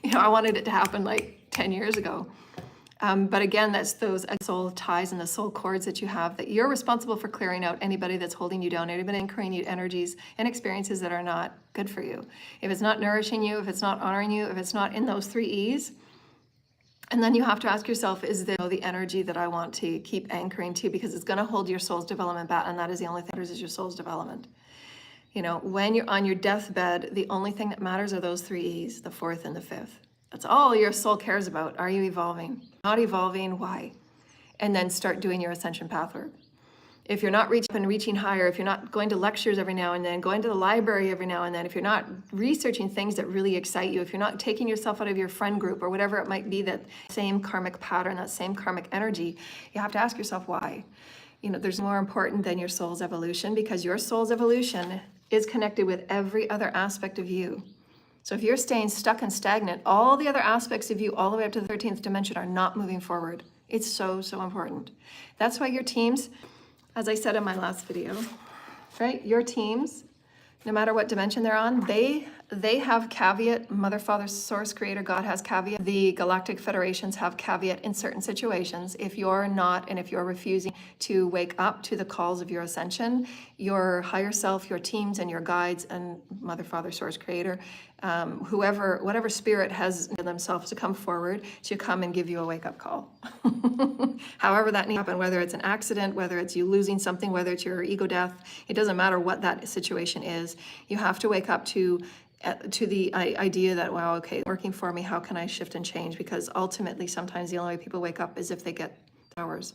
A: You know, I wanted it to happen like 10 years ago. But again, that's those soul ties and the soul cords that you have, that you're responsible for clearing out anybody that's holding you down, anybody anchoring you energies and experiences that are not good for you. If it's not nourishing you, if it's not honoring you, if it's not in those 3 E's, and then you have to ask yourself, is there the energy that I want to keep anchoring to? Because it's going to hold your soul's development back, and that is the only thing that matters, is your soul's development. You know, when you're on your deathbed, the only thing that matters are those 3 E's, the fourth and the fifth. That's all your soul cares about. Are you evolving? Not evolving, why? And then start doing your ascension path work. If you're not reaching higher, if you're not going to lectures every now and then, going to the library every now and then, if you're not researching things that really excite you, if you're not taking yourself out of your friend group or whatever it might be, that same karmic pattern, that same karmic energy, you have to ask yourself why. You know, there's more important than your soul's evolution, because your soul's evolution is connected with every other aspect of you. So if you're staying stuck and stagnant, all the other aspects of you all the way up to the 13th dimension are not moving forward. It's so, so important. That's why your teams, as I said in my last video, right? Your teams, no matter what dimension they're on, they have caveat. Mother, Father, Source, Creator, God has caveat. The galactic federations have caveat in certain situations. If you're not, and if you're refusing to wake up to the calls of your ascension, your higher self, your teams and your guides and Mother, Father, Source, Creator, whatever spirit has themselves to come forward to come and give you a wake-up call. However that needs to happen, whether it's an accident, whether it's you losing something, whether it's your ego death, it doesn't matter what that situation is. You have to wake up to the idea that, wow, okay, working for me, how can I shift and change? Because ultimately, sometimes the only way people wake up is if they get towers.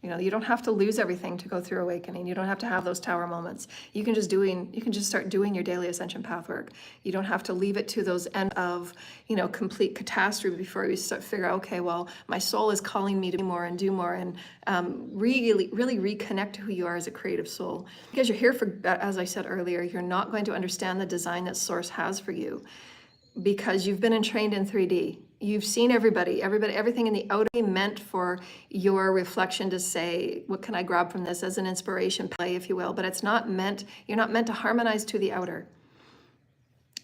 A: You know, you don't have to lose everything to go through awakening. You don't have to have those tower moments. You can just start doing your daily ascension path work. You don't have to leave it to those end of, you know, complete catastrophe before you start figure out, okay, well, my soul is calling me to do more and really reconnect to who you are as a creative soul. Because you're here for, as I said earlier, you're not going to understand the design that Source has for you, because you've been entrained in 3D. You've seen everybody, everything in the outer meant for your reflection to say, what can I grab from this as an inspiration play, if you will, but it's not meant, you're not meant to harmonize to the outer.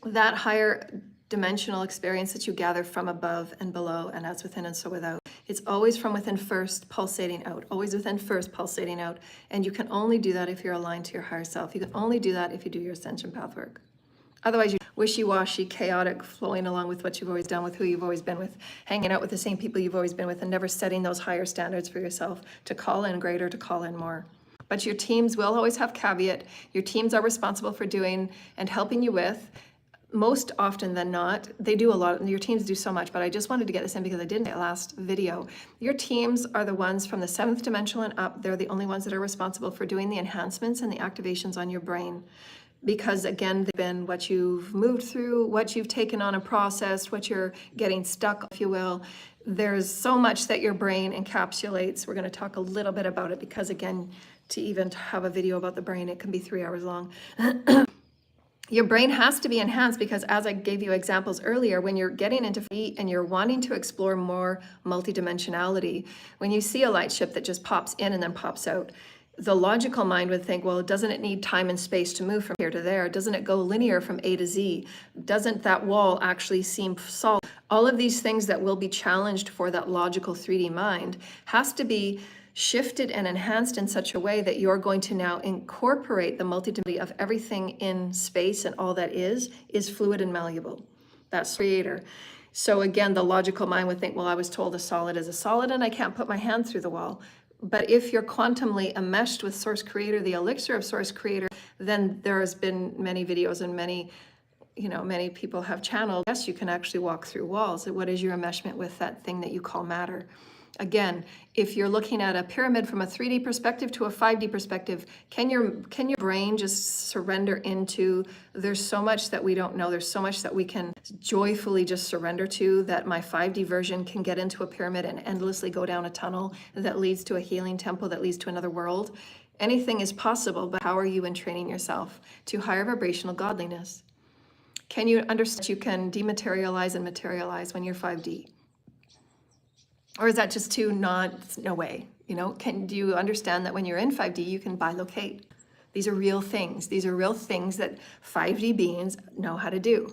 A: That higher dimensional experience that you gather from above and below and as within and so without. It's always from within first, pulsating out, always within first, pulsating out. And you can only do that if you're aligned to your higher self. You can only do that if you do your ascension path work. Otherwise, you're wishy-washy, chaotic, flowing along with what you've always done, with who you've always been with, hanging out with the same people you've always been with, and never setting those higher standards for yourself to call in greater, to call in more. But your teams will always have caveat. Your teams are responsible for doing and helping you with. Most often than not, they do a lot, your teams do so much, but I just wanted to get this in because I did in the last video. Your teams are the ones from the 7th dimensional and up. They're the only ones that are responsible for doing the enhancements and the activations on your brain. Because again, they've been what you've moved through, what you've taken on and processed, what you're getting stuck, if you will. There's so much that your brain encapsulates. We're going to talk a little bit about it because again, to even have a video about the brain, it can be 3 hours long. Your brain has to be enhanced because, as I gave you examples earlier, when you're getting into feet and you're wanting to explore more multidimensionality, when you see a light ship that just pops in and then pops out, the logical mind would think, well, doesn't it need time and space to move from here to there? Doesn't it go linear from A to Z? Doesn't that wall actually seem solid? All of these things that will be challenged for that logical 3D mind has to be shifted and enhanced in such a way that you're going to now incorporate the multidimensionality of everything in space, and all that is fluid and malleable. That's creator. So again, the logical mind would think, well, I was told a solid is a solid and I can't put my hand through the wall. But if you're quantumly enmeshed with source creator, the elixir of source creator, then there has been many videos and many people have channeled, yes, you can actually walk through walls. What is your enmeshment with that thing that you call matter? Again, if you're looking at a pyramid from a 3D perspective to a 5D perspective, can your brain just surrender into, there's so much that we don't know, there's so much that we can joyfully just surrender to, that my 5D version can get into a pyramid and endlessly go down a tunnel that leads to a healing temple that leads to another world. Anything is possible, but how are you in training yourself to higher vibrational godliness? Can you understand you can dematerialize and materialize when you're 5D? Or is that just too no way? Do you understand that when you're in 5D, you can bilocate? These are real things. These are real things that 5D beings know how to do.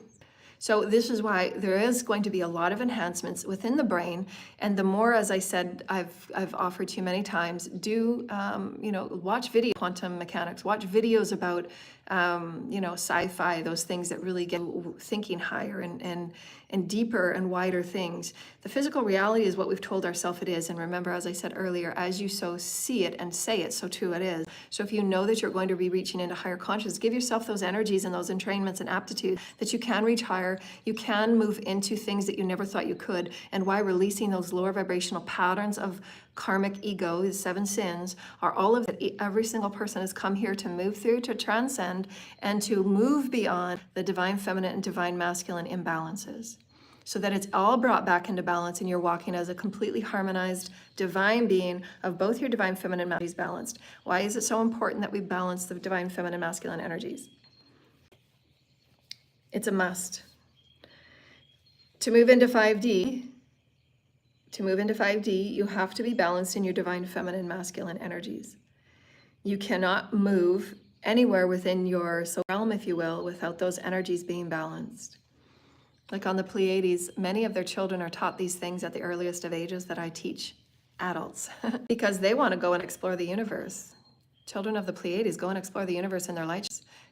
A: So this is why there is going to be a lot of enhancements within the brain. And the more, as I said, I've offered to you many times, watch video quantum mechanics, watch videos about, sci-fi, those things that really get thinking higher and deeper and wider things. The physical reality is what we've told ourselves it is. And remember, as I said earlier, as you so see it and say it, so too it is. So if you know that you're going to be reaching into higher consciousness, give yourself those energies and those entrainments and aptitudes that you can reach higher. You can move into things that you never thought you could. And why releasing those lower vibrational patterns of karmic ego, the 7 sins, are all of it. Every single person has come here to move through, to transcend, and to move beyond the divine feminine and divine masculine imbalances, so that it's all brought back into balance and you're walking as a completely harmonized divine being of both your divine feminine and masculine balanced. Why is it so important that we balance the divine feminine and masculine energies? It's a must. To move into 5D, you have to be balanced in your divine feminine masculine energies. You cannot move anywhere within your soul realm, if you will, without those energies being balanced. Like on the Pleiades, many of their children are taught these things at the earliest of ages that I teach adults because they want to go and explore the universe. Children of the Pleiades go and explore the universe in their light.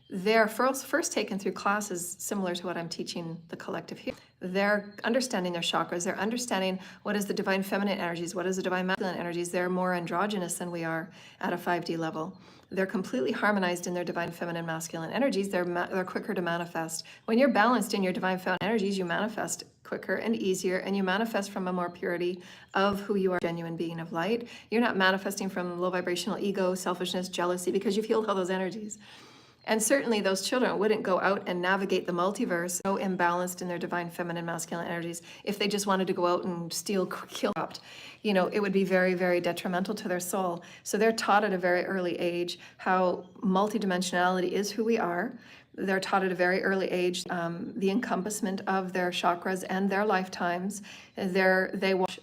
A: They're first taken through classes similar to what I'm teaching the collective here. They're understanding their chakras. They're understanding what is the divine feminine energies, what is the divine masculine energies. They're more androgynous than we are at a 5D level. They're completely harmonized in their divine feminine masculine energies. They're quicker to manifest. When you're balanced in your divine feminine energies, you manifest quicker and easier, and you manifest from a more purity of who you are, genuine being of light. You're not manifesting from low vibrational ego, selfishness, jealousy, because you've healed all those energies. And certainly those children wouldn't go out and navigate the multiverse so imbalanced in their divine feminine masculine energies if they just wanted to go out and steal, kill, corrupt. It would be very, very detrimental to their soul. So they're taught at a very early age how multidimensionality is who we are. They're taught at a very early age the encompassment of their chakras and their lifetimes. They watch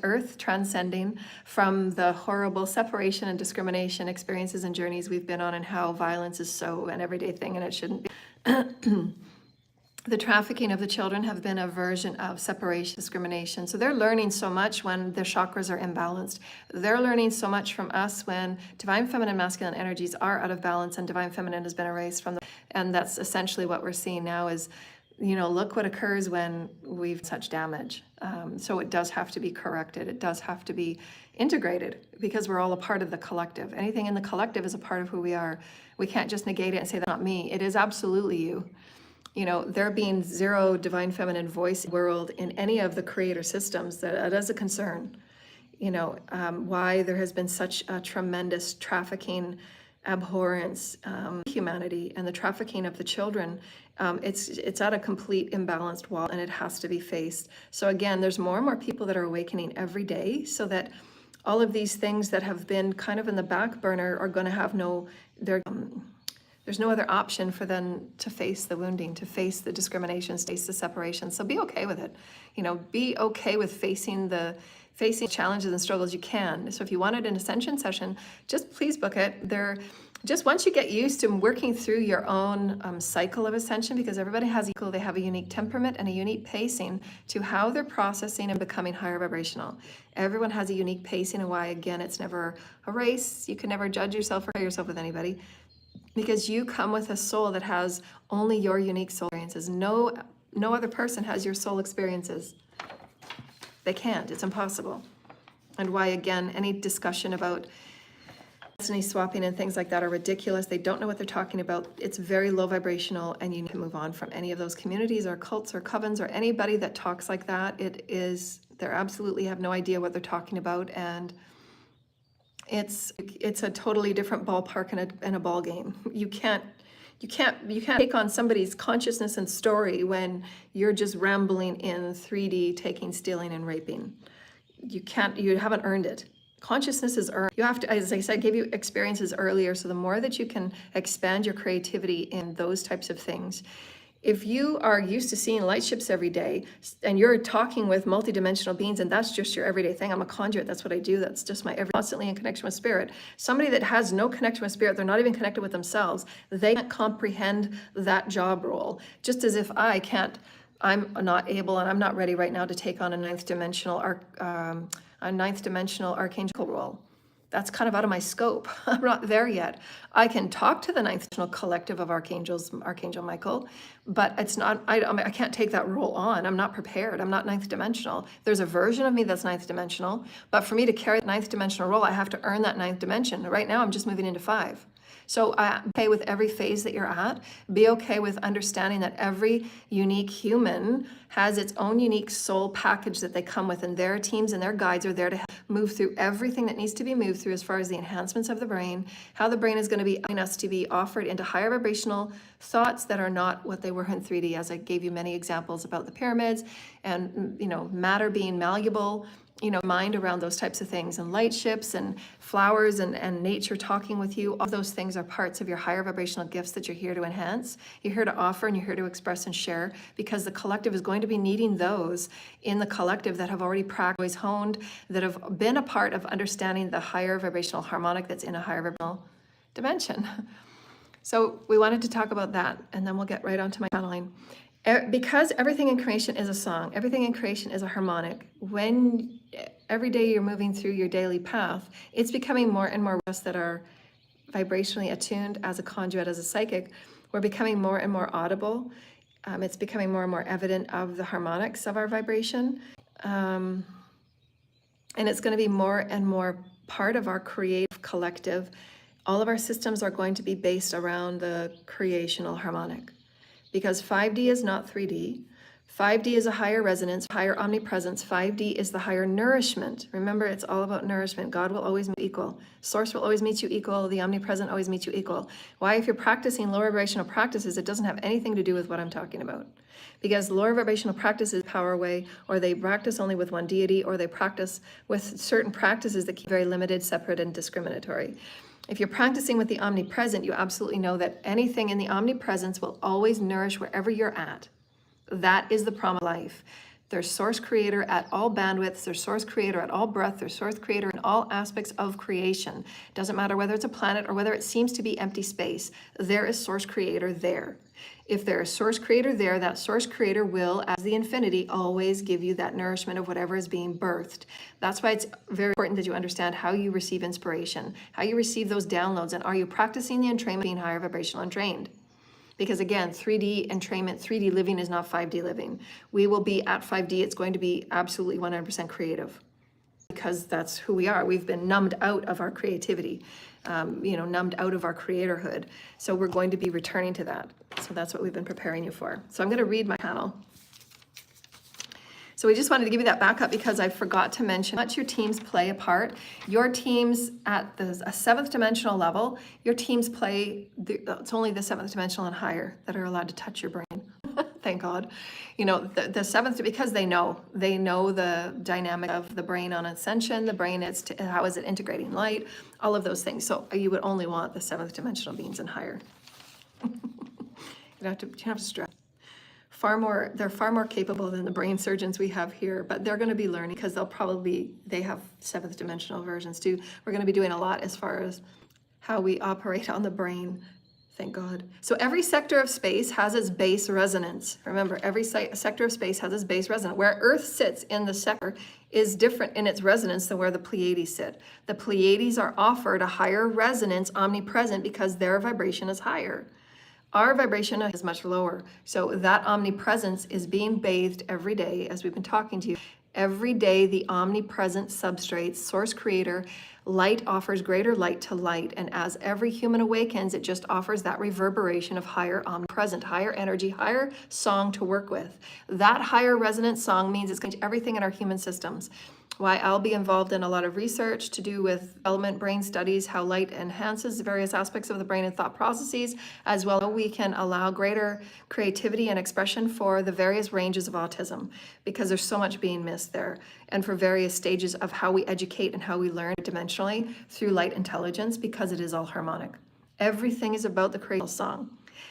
A: Earth transcending from the horrible separation and discrimination experiences and journeys we've been on, and how violence is so an everyday thing and it shouldn't be. The trafficking of the children have been a version of separation, discrimination. So they're learning so much when their chakras are imbalanced. They're learning so much from us when divine feminine, masculine energies are out of balance and divine feminine has been erased from them. And that's essentially what we're seeing now is, look what occurs when we've such damage. So it does have to be corrected. It does have to be integrated because we're all a part of the collective. Anything in the collective is a part of who we are. We can't just negate it and say that's not me. It is absolutely you. There being zero divine feminine voice in the world in any of the creator systems, that is a concern. Why there has been such a tremendous trafficking, abhorrence, humanity, and the trafficking of the children. It's at a complete imbalanced wall, and it has to be faced. So again, there's more and more people that are awakening every day, so that all of these things that have been kind of in the back burner are going to have there's no other option for them to face the wounding, to face the discriminations, face the separation. So be okay with it. Be okay with facing challenges and struggles you can. So if you wanted an Ascension session, just please book it. Just once you get used to working through your own cycle of ascension, because everybody they have a unique temperament and a unique pacing to how they're processing and becoming higher vibrational. Everyone has a unique pacing, and why, again, it's never a race. You can never judge yourself or compare yourself with anybody, because you come with a soul that has only your unique soul experiences. No other person has your soul experiences. They can't. It's impossible. And why, again, any discussion about destiny swapping and things like that are ridiculous. They don't know what they're talking about. It's very low vibrational, and you need to move on from any of those communities or cults or covens or anybody that talks like that. They absolutely have no idea what they're talking about, and it's a totally different ballpark and a ball game. You can't take on somebody's consciousness and story when you're just rambling in 3D, taking, stealing, and raping. You haven't earned it. Consciousness is earned. You have to, as I said, I gave you experiences earlier, so the more that you can expand your creativity in those types of things. If you are used to seeing light ships every day and you're talking with multidimensional beings and that's just your everyday thing, I'm a conduit, that's what I do, that's just constantly in connection with spirit. Somebody that has no connection with spirit, they're not even connected with themselves, they can't comprehend that job role. Just as if I'm not able and I'm not ready right now to take on a ninth dimensional archangel role. That's kind of out of my scope. I'm not there yet. I can talk to the ninth dimensional collective of archangels, Archangel Michael, but it's not, I can't take that role on. I'm not prepared. I'm not ninth dimensional. There's a version of me that's ninth dimensional, but for me to carry the ninth dimensional role, I have to earn that ninth dimension. Right now, I'm just moving into 5. So be okay with every phase that you're at. Be okay with understanding that every unique human has its own unique soul package that they come with, and their teams and their guides are there to move through everything that needs to be moved through as far as the enhancements of the brain, how the brain is going to be asking us to be offered into higher vibrational thoughts that are not what they were in 3D, as I gave you many examples about the pyramids and matter being malleable, mind around those types of things, and light ships and flowers and nature talking with you. All those things are parts of your higher vibrational gifts that you're here to enhance. You're here to offer, and you're here to express and share, because the collective is going to be needing those in the collective that have already practiced, honed, that have been a part of understanding the higher vibrational harmonic that's in a higher vibrational dimension. So we wanted to talk about that, and then we'll get right onto my channeling. Because everything in creation is a song, everything in creation is a harmonic. When every day you're moving through your daily path, it's becoming more and more of us that are vibrationally attuned as a conduit, as a psychic. We're becoming more and more audible. It's becoming more and more evident of the harmonics of our vibration. And it's going to be more and more part of our creative collective. All of our systems are going to be based around the creational harmonic. Because 5D is not 3D. 5D is a higher resonance, higher omnipresence. 5D is the higher nourishment. Remember, it's all about nourishment. God will always meet you equal. Source will always meet you equal. The omnipresent always meets you equal. Why? If you're practicing lower vibrational practices, it doesn't have anything to do with what I'm talking about. Because lower vibrational practices power way, or they practice only with one deity, or they practice with certain practices that keep very limited, separate, and discriminatory. If you're practicing with the omnipresent, you absolutely know that anything in the omnipresence will always nourish wherever you're at. That is the promise of life. There's source creator at all bandwidths, there's source creator at all breadth, there's source creator in all aspects of creation. Doesn't matter whether it's a planet or whether it seems to be empty space, there is source creator there. If there is source creator there, that source creator will, as the infinity, always give you that nourishment of whatever is being birthed. That's why it's very important that you understand how you receive inspiration, how you receive those downloads, and are you practicing the entrainment being higher vibrational entrained? Because again, 3D entrainment, 3D living is not 5D living. We will be at 5D, it's going to be absolutely 100% creative because that's who we are. We've been numbed out of our creativity, numbed out of our creatorhood. So we're going to be returning to that. So that's what we've been preparing you for. So I'm going to read my panel. So we just wanted to give you that backup because I forgot to mention how much your teams play a part. Your teams at a seventh dimensional level, your teams play, it's only the seventh dimensional and higher that are allowed to touch your brain. Thank God. The seventh, because they know the dynamic of the brain on Ascension, the brain, how is it integrating light, all of those things. So you would only want the seventh dimensional beings and higher. You don't have to stress. They're far more capable than the brain surgeons we have here, but they're going to be learning because they have seventh dimensional versions too. We're going to be doing a lot as far as how we operate on the brain. Thank God. So every sector of space has its base resonance. Remember, every sector of space has its base resonance. Where Earth sits in the sector is different in its resonance than where the Pleiades sit. The Pleiades are offered a higher resonance omnipresent because their vibration is higher. Our vibration is much lower. So that omnipresence is being bathed every day, as we've been talking to you. Every day, the omnipresent substrate, source creator, light offers greater light to light. And as every human awakens, it just offers that reverberation of higher omnipresent, higher energy, higher song to work with. That higher resonance song means it's going to change everything in our human systems. Why I'll be involved in a lot of research to do with element brain studies, how light enhances various aspects of the brain and thought processes, as well as we can allow greater creativity and expression for the various ranges of autism, because there's so much being missed there, and for various stages of how we educate and how we learn dimensionally through light intelligence, because it is all harmonic. Everything is about the creational song.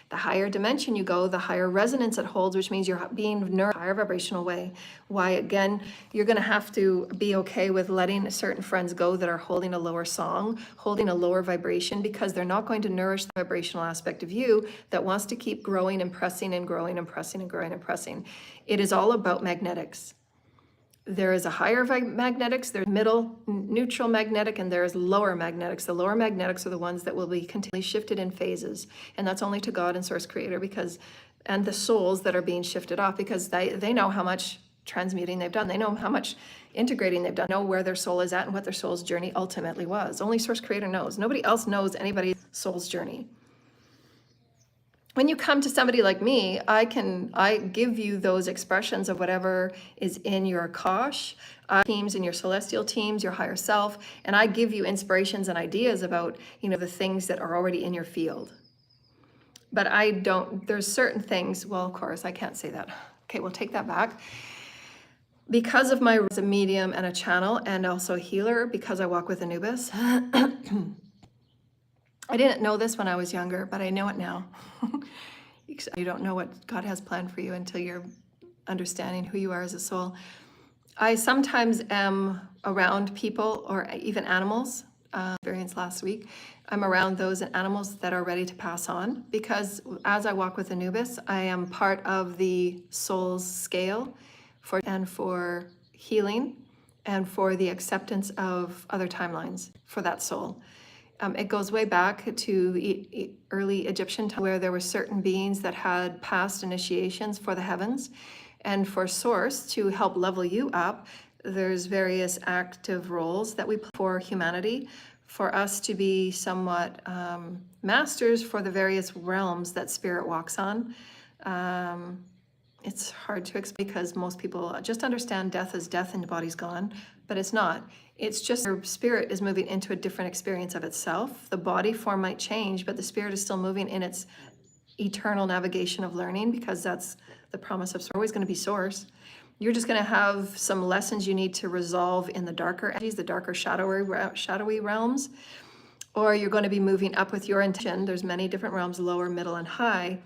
A: The higher dimension you go, the higher resonance it holds, which means you're being nourished in a higher vibrational way. Why, again, you're going to have to be okay with letting certain friends go that are holding a lower song, holding a lower vibration, because they're not going to nourish the vibrational aspect of you that wants to keep growing and pressing and growing and pressing and growing and pressing. It is all about magnetics. There is a higher magnetics, there's middle, neutral magnetic, and there's lower magnetics. The lower magnetics are the ones that will be continually shifted in phases. And that's only to God and Source Creator, and the souls that are being shifted off, because they know how much transmuting they've done. They know how much integrating they've done, know where their soul is at and what their soul's journey ultimately was. Only Source Creator knows. Nobody else knows anybody's soul's journey. When you come to somebody like me, I give you those expressions of whatever is in your Kosh teams, in your celestial teams, your higher self, and I give you inspirations and ideas about, the things that are already in your field. But there's certain things, well, of course, I can't say that. Okay, we'll take that back. Because of my role as a medium and a channel and also a healer, because I walk with Anubis, I didn't know this when I was younger, but I know it now. You don't know what God has planned for you until you're understanding who you are as a soul. I sometimes am around people or even animals. Experience last week. I'm around those animals that are ready to pass on, because as I walk with Anubis, I am part of the soul's scale for healing and for the acceptance of other timelines for that soul. It goes way back to early Egyptian time, where there were certain beings that had past initiations for the heavens, and for Source to help level you up. There's various active roles that we play for humanity, for us to be somewhat masters for the various realms that Spirit walks on. It's hard to explain because most people just understand death as death and the body's gone, but it's not. It's just your spirit is moving into a different experience of itself. The body form might change, but the spirit is still moving in its eternal navigation of learning, because that's the promise of Source. Always going to be Source. You're just going to have some lessons you need to resolve in the darker energies, the darker shadowy realms. or you're going to be moving up with your intention. There's many different realms, lower, middle, and high.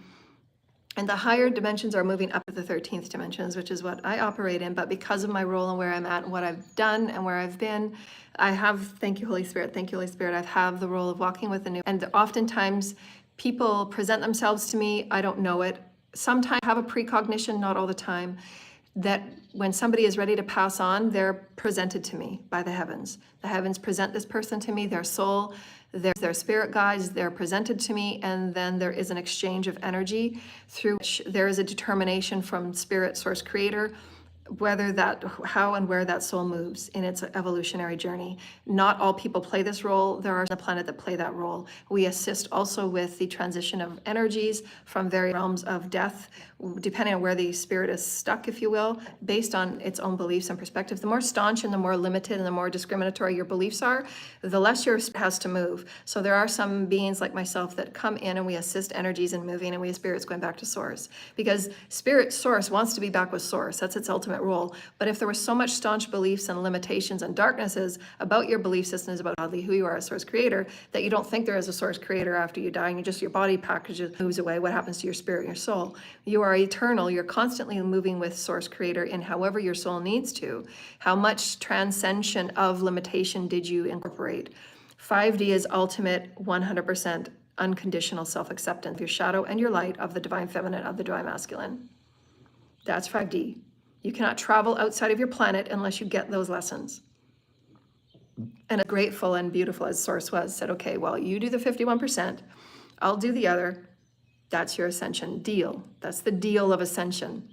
A: And the higher dimensions are moving up to the 13th dimensions, which is what I operate in. But because of my role and where I'm at and what I've done and where I've been, I have, thank you, Holy Spirit, thank you, Holy Spirit, I have the role of walking with the new. And oftentimes people present themselves to me, I don't know it. Sometimes I have a precognition, not all the time, that when somebody is ready to pass on, they're presented to me by the heavens. The heavens present this person to me, their soul, their spirit guides, they're presented to me, and then there is an exchange of energy through which there is a determination from Spirit, Source, Creator, whether that, how and where that soul moves in its evolutionary journey. Not all people play this role. There are on the planet that play that role. We assist also with the transition of energies from various realms of death, depending on where the spirit is stuck, if you will, based on its own beliefs and perspectives. The more staunch and the more limited and the more discriminatory your beliefs are, the less your spirit has to move. So there are some beings like myself that come in and we assist energies in moving, and we have spirits going back to source, because spirit source wants to be back with source. That's its ultimate role. But if there was so much staunch beliefs and limitations and darknesses about your belief systems, about godly, who you are as source creator, that you don't think there is a source creator after you die and you just, your body packages moves away, what happens to your spirit and your soul? You are eternal. You're constantly moving with source creator in however your soul needs to. How much transcension of limitation did you incorporate? 5D is ultimate 100% unconditional self-acceptance of your shadow and your light, of the divine feminine, of the divine masculine. That's 5D. You cannot travel outside of your planet unless you get those lessons. And as grateful and beautiful as Source was, said, okay, well, you do the 51%, I'll do the other. That's your ascension deal. That's the deal of ascension.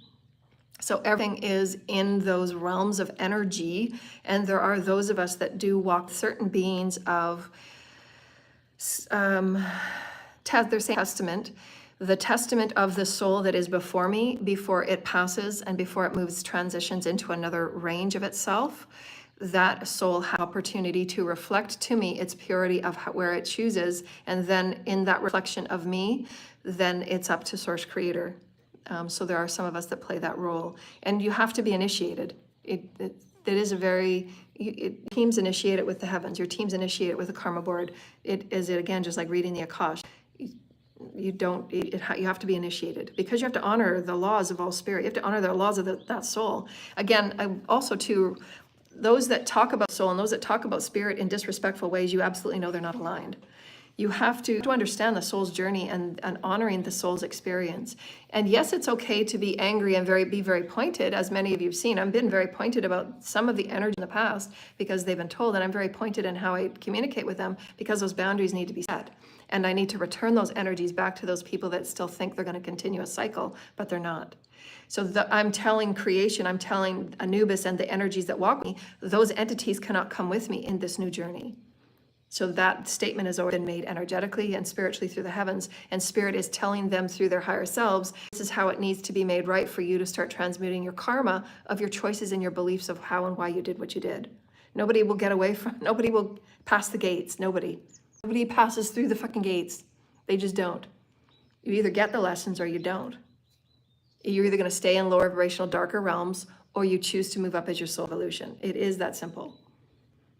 A: So everything is in those realms of energy, and there are those of us that do walk certain beings of their same testament, the testament of the soul that is before me, before it passes and before it moves, transitions into another range of itself. That soul has opportunity to reflect to me its purity of where it chooses, and then in that reflection of me, then it's up to Source Creator. So there are some of us that play that role, and you have to be initiated. It is a very, teams initiate it with the heavens. Your teams initiate it with the karma board. It is, again, just like reading the Akash. You have to be initiated, because you have to honor the laws of all spirit. You have to honor the laws of that soul. Again, I also too, those that talk about soul and those that talk about spirit in disrespectful ways, you absolutely know they're not aligned. You have to understand the soul's journey and honoring the soul's experience. And yes, it's okay to be angry and be very pointed, as many of you have seen. I've been very pointed about some of the energy in the past because they've been told, and I'm very pointed in how I communicate with them, because those boundaries need to be set. And I need to return those energies back to those people that still think they're going to continue a cycle, but they're not. So I'm telling creation, I'm telling Anubis and the energies that walk with me, those entities cannot come with me in this new journey. So that statement has already been made energetically and spiritually through the heavens, and spirit is telling them through their higher selves, this is how it needs to be made right for you to start transmuting your karma of your choices and your beliefs of how and why you did what you did. Nobody will get away from, nobody will pass the gates, nobody. Nobody passes through the fucking gates. They just don't. You either get the lessons or you don't. You're either going to stay in lower vibrational, darker realms, or you choose to move up as your soul evolution. It is that simple.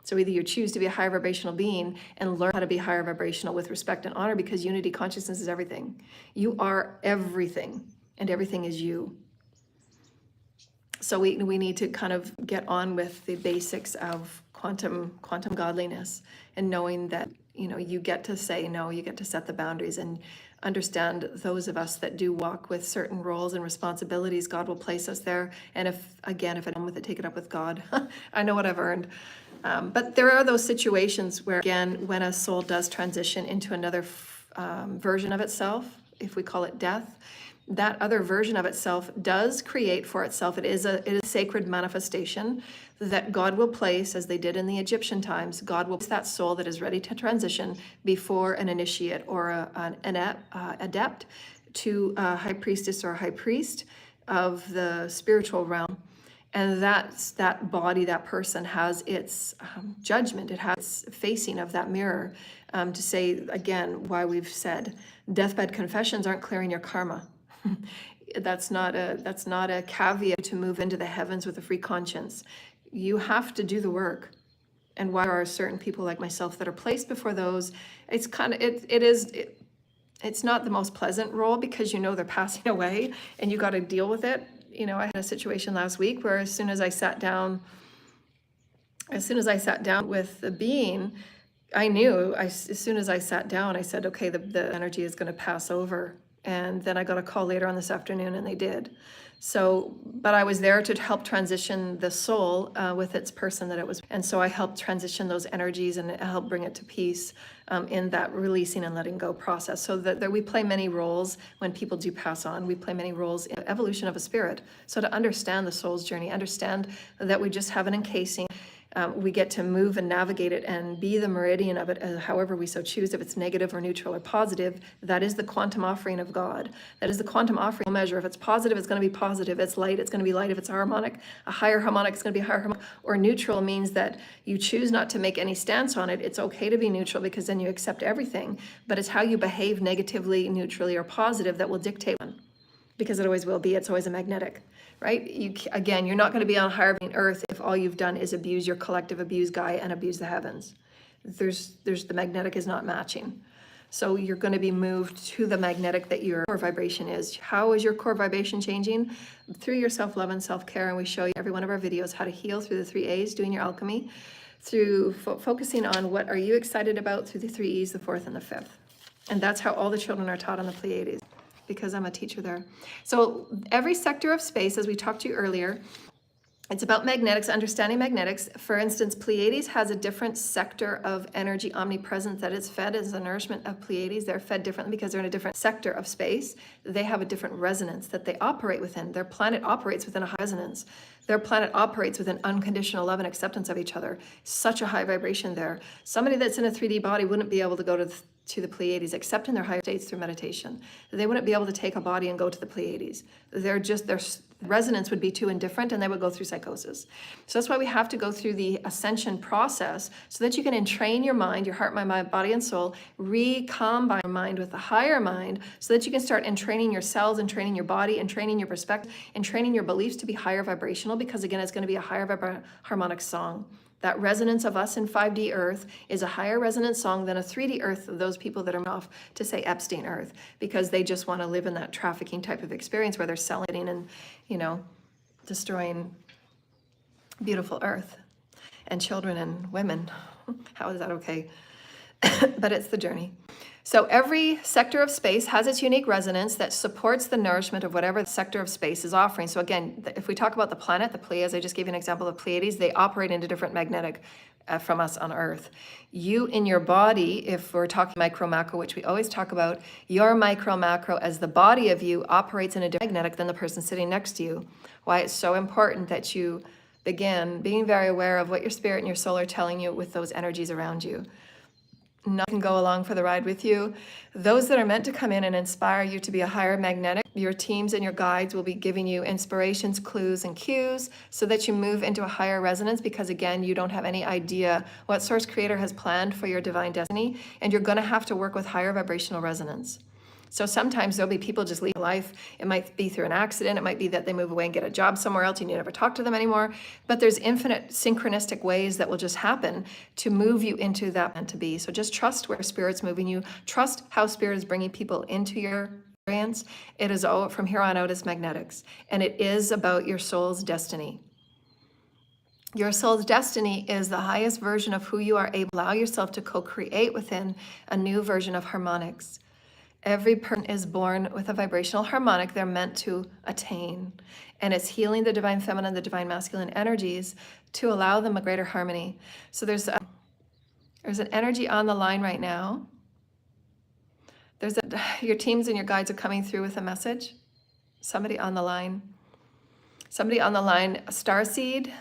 A: So either you choose to be a higher vibrational being and learn how to be higher vibrational with respect and honor, because unity consciousness is everything. You are everything, and everything is you. So we need to kind of get on with the basics of quantum godliness, and knowing that, you know, you get to say no, you get to set the boundaries, and understand those of us that do walk with certain roles and responsibilities, God will place us there. And if I'm done with it, take it up with God. I know what I've earned. But there are those situations where, again, when a soul does transition into another version of itself, if we call it death, that other version of itself does create for itself. It is a sacred manifestation that God will place, as they did in the Egyptian times. God will place that soul that is ready to transition before an initiate or an adept to a high priestess or high priest of the spiritual realm. And that body, that person has its judgment. It has its facing of that mirror to say, again, why we've said deathbed confessions aren't clearing your karma. That's not a caveat to move into the heavens with a free conscience. You have to do the work. and why there are certain people like myself that are placed before those. It's kind of, it's not the most pleasant role because you know they're passing away and you got to deal with it. You know, I had a situation last week where as soon as I sat down with the being, I knew, as soon as I sat down, I said, okay, the energy is going to pass over. And then I got a call later on this afternoon and they did. So, but I was there to help transition the soul with its person that it was. And so I helped transition those energies and help bring it to peace in that releasing and letting go process. So that we play many roles when people do pass on. We play many roles in the evolution of a spirit. So to understand the soul's journey, understand that we just have an encasing. We get to move and navigate it and be the meridian of it, however we so choose. If it's negative or neutral or positive, that is the quantum offering of God. That is the quantum offering measure. If it's positive, it's going to be positive. If it's light, it's going to be light. If it's harmonic, a higher harmonic is going to be higher harmonic. Or neutral means that you choose not to make any stance on it. It's okay to be neutral because then you accept everything. But it's how you behave negatively, neutrally, or positive that will dictate one. Because it always will be. It's always a magnetic. Right? Again, you're not going to be on higher earth if all you've done is abuse your collective, abuse Gaia, and abuse the heavens. There's the magnetic is not matching. So you're going to be moved to the magnetic that your core vibration is. How is your core vibration changing? Through your self-love and self-care. And we show you every one of our videos how to heal through the 3 A's, doing your alchemy, through focusing on what are you excited about through the 3 E's, the 4th and the 5th. And that's how all the children are taught on the Pleiades, because I'm a teacher there. So every sector of space, as we talked to you earlier, it's about magnetics, understanding magnetics. For instance, Pleiades has a different sector of energy omnipresent that is fed as the nourishment of Pleiades. They're fed differently because they're in a different sector of space. They have a different resonance that they operate within. Their planet operates within a high resonance. Their planet operates with an unconditional love and acceptance of each other. Such a high vibration there. Somebody that's in a 3D body wouldn't be able to go to the Pleiades, except in their higher states through meditation. They wouldn't be able to take a body and go to the Pleiades. Their resonance would be too indifferent and they would go through psychosis. So that's why we have to go through the ascension process so that you can entrain your mind, your heart, mind, body, and soul, recombine your mind with the higher mind so that you can start entraining your cells, entraining your body, entraining your perspective, entraining your beliefs to be higher vibrational, because again, it's going to be a higher harmonic song. That resonance of us in 5D Earth is a higher resonance song than a 3D Earth of those people that are off to say Epstein Earth, because they just want to live in that trafficking type of experience where they're selling and, you know, destroying beautiful Earth and children and women. How is that okay? But it's the journey. So every sector of space has its unique resonance that supports the nourishment of whatever the sector of space is offering. So again, if we talk about the planet, the Pleiades, I just gave you an example of Pleiades, they operate into different magnetic from us on Earth. You in your body, if we're talking micro macro, which we always talk about, your micro macro as the body of you operates in a different magnetic than the person sitting next to you. Why it's so important that you begin being very aware of what your spirit and your soul are telling you with those energies around you. None can go along for the ride with you. Those that are meant to come in and inspire you to be a higher magnetic, your teams and your guides will be giving you inspirations, clues, and cues so that you move into a higher resonance, because again, you don't have any idea what Source Creator has planned for your divine destiny, and you're going to have to work with higher vibrational resonance. So sometimes there'll be people just leave life. It might be through an accident. It might be that they move away and get a job somewhere else and you never talk to them anymore. But there's infinite synchronistic ways that will just happen to move you into that meant to be. So just trust where Spirit's moving you. Trust how Spirit is bringing people into your experience. It is all from here on out is magnetics. And it is about your soul's destiny. Your soul's destiny is the highest version of who you are able to allow yourself to co-create within a new version of harmonics. Every person is born with a vibrational harmonic they're meant to attain. And it's healing the divine feminine, the divine masculine energies to allow them a greater harmony. So there's an energy on the line right now. Your teams and your guides are coming through with a message. Somebody on the line. Somebody on the line, a starseed.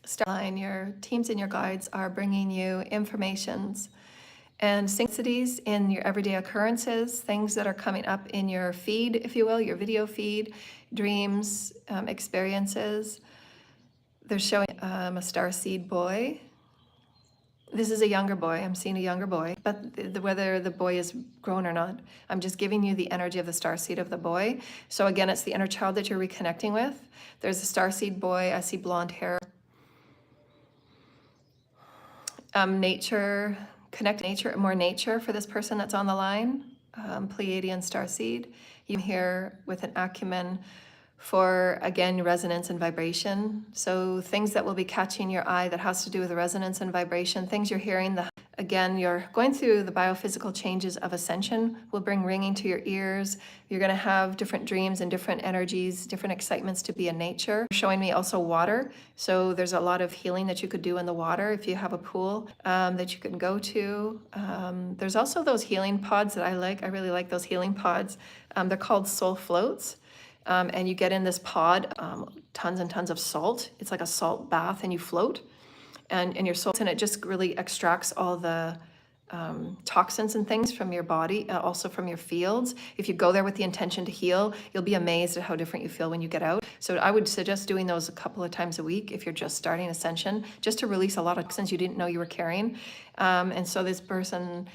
A: Starline, your teams and your guides are bringing you informations and synchronicities in your everyday occurrences, things that are coming up in your feed, if you will, your video feed, dreams, experiences. They're showing a starseed boy. This is a younger boy. I'm seeing a younger boy, but whether the boy is grown or not, I'm just giving you the energy of the starseed of the boy. So again, it's the inner child that you're reconnecting with. There's a starseed boy. I see blonde hair. Nature, connect nature, more nature for this person that's on the line, Pleiadian starseed. You here with an acumen for, again, resonance and vibration. So things that will be catching your eye that has to do with resonance and vibration, things you're hearing, again, you're going through the biophysical changes of ascension will bring ringing to your ears. You're going to have different dreams and different energies, different excitements to be in nature. Showing me also water. So there's a lot of healing that you could do in the water if you have a pool that you can go to. There's also those healing pods that I like. I really like those healing pods. They're called soul floats. And you get in this pod, tons and tons of salt. It's like a salt bath and you float. And your soul, and it just really extracts all the toxins and things from your body, also from your fields. If you go there with the intention to heal, you'll be amazed at how different you feel when you get out. So I would suggest doing those a couple of times a week if you're just starting Ascension, just to release a lot of toxins you didn't know you were carrying. And so this person,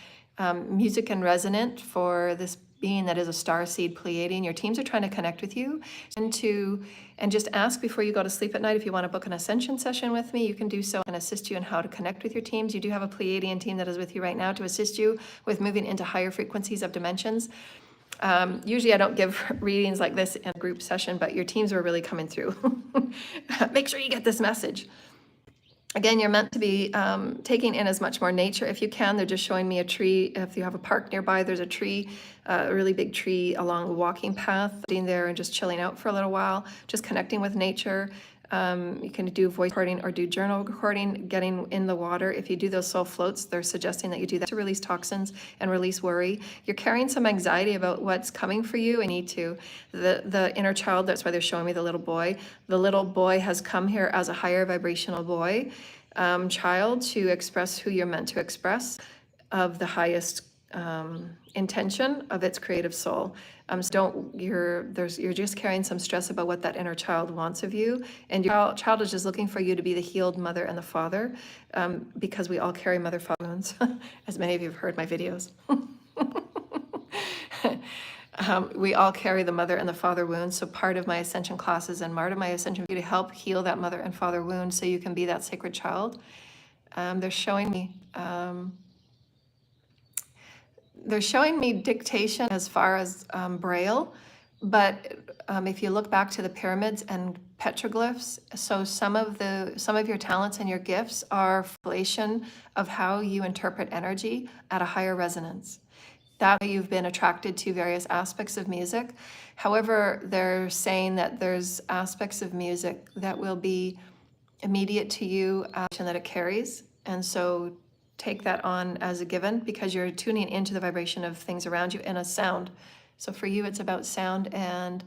A: music and resonant for this being that is a starseed Pleiadian, your teams are trying to connect with you and just ask before you go to sleep at night if you want to book an Ascension session with me. You can do so and assist you in how to connect with your teams. You do have a Pleiadian team that is with you right now to assist you with moving into higher frequencies of dimensions. Usually I don't give readings like this in a group session, but your teams are really coming through. Make sure you get this message. Again, you're meant to be taking in as much more nature if you can. They're just showing me a tree. If you have a park nearby, there's a tree, a really big tree along a walking path, sitting there and just chilling out for a little while, just connecting with nature. You can do voice recording or do journal recording, getting in the water. If you do those soul floats, they're suggesting that you do that to release toxins and release worry. You're carrying some anxiety about what's coming for you. I need to. The inner child, that's why they're showing me the little boy. The little boy has come here as a higher vibrational boy, child, to express who you're meant to express of the highest intention of its creative soul. So you're just carrying some stress about what that inner child wants of you, and your child is just looking for you to be the healed mother and the father, because we all carry mother-father wounds, as many of you have heard my videos. We all carry the mother and the father wounds. So part of my Ascension classes and part of my Ascension to help heal that mother and father wound so you can be that sacred child. They're showing me dictation as far as Braille, but if you look back to the pyramids and petroglyphs, so some of your talents and your gifts are relation of how you interpret energy at a higher resonance. That way you've been attracted to various aspects of music. However, they're saying that there's aspects of music that will be immediate to you and that it carries. And so take that on as a given because you're tuning into the vibration of things around you in a sound. So for you, it's about sound. And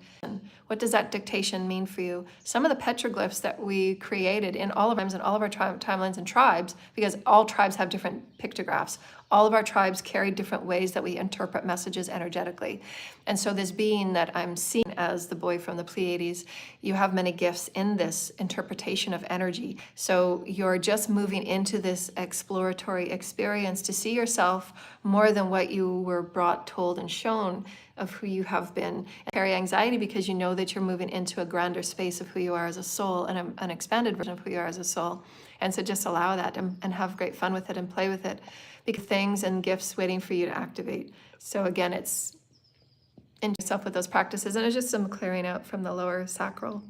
A: what does that dictation mean for you? Some of the petroglyphs that we created in all of our timelines and tribes, because all tribes have different pictographs, all of our tribes carry different ways that we interpret messages energetically. And so this being that I'm seeing as the boy from the Pleiades, you have many gifts in this interpretation of energy. So you're just moving into this exploratory experience to see yourself more than what you were brought, told, and shown of who you have been. And carry anxiety because you know that you're moving into a grander space of who you are as a soul and an expanded version of who you are as a soul. And so just allow that and have great fun with it and play with it. Because things and gifts waiting for you to activate. So again, it's in yourself with those practices, and it's just some clearing out from the lower sacral.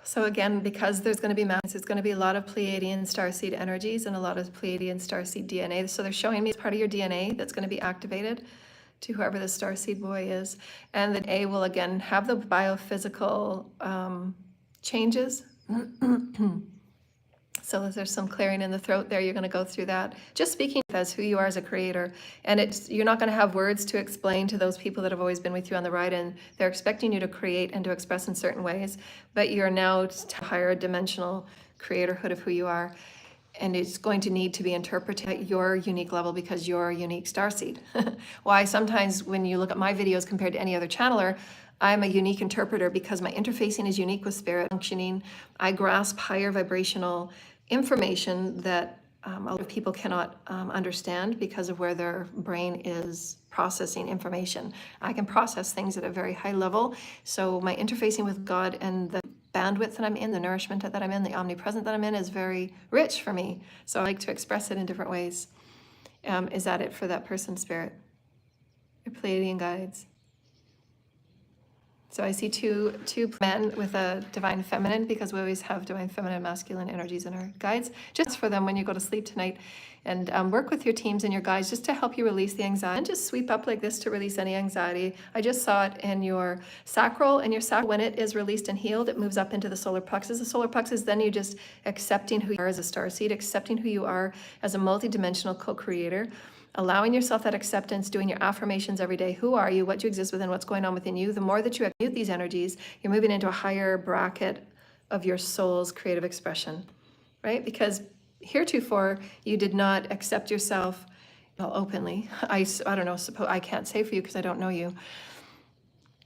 A: So again, because there's going to be mass, it's going to be a lot of Pleiadian starseed energies and a lot of Pleiadian starseed DNA. So they're showing me it's part of your DNA that's going to be activated to whoever the starseed boy is. And the A will again have the biophysical changes. So there's some clearing in the throat there. You're going to go through that. Just speaking as who you are as a creator. And you're not going to have words to explain to those people that have always been with you on the ride, and they're expecting you to create and to express in certain ways. But you're now to higher dimensional creatorhood of who you are. And it's going to need to be interpreted at your unique level because you're a unique starseed. Why sometimes when you look at my videos compared to any other channeler, I'm a unique interpreter because my interfacing is unique with spirit functioning. I grasp higher vibrational information that a lot of people cannot understand because of where their brain is processing information. I can process things at a very high level. So my interfacing with God and the bandwidth that I'm in, the nourishment that I'm in, the omnipresent that I'm in is very rich for me. So I like to express it in different ways. Is that it for that person, Spirit? Your Pleiadian guides. So I see two men with a divine feminine, because we always have divine feminine and masculine energies in our guides. Just for them when you go to sleep tonight. And work with your teams and your guides just to help you release the anxiety. And just sweep up like this to release any anxiety. I just saw it in your sacral. And your sacral, when it is released and healed, it moves up into the solar plexus. The solar plexus, then you just accepting who you are as a starseed, accepting who you are as a multidimensional co-creator. Allowing yourself that acceptance, doing your affirmations every day. Who are you? What you exist within? What's going on within you? The more that you accept these energies, you're moving into a higher bracket of your soul's creative expression, right? Because heretofore, you did not accept yourself openly. I don't know, I can't say for you because I don't know you.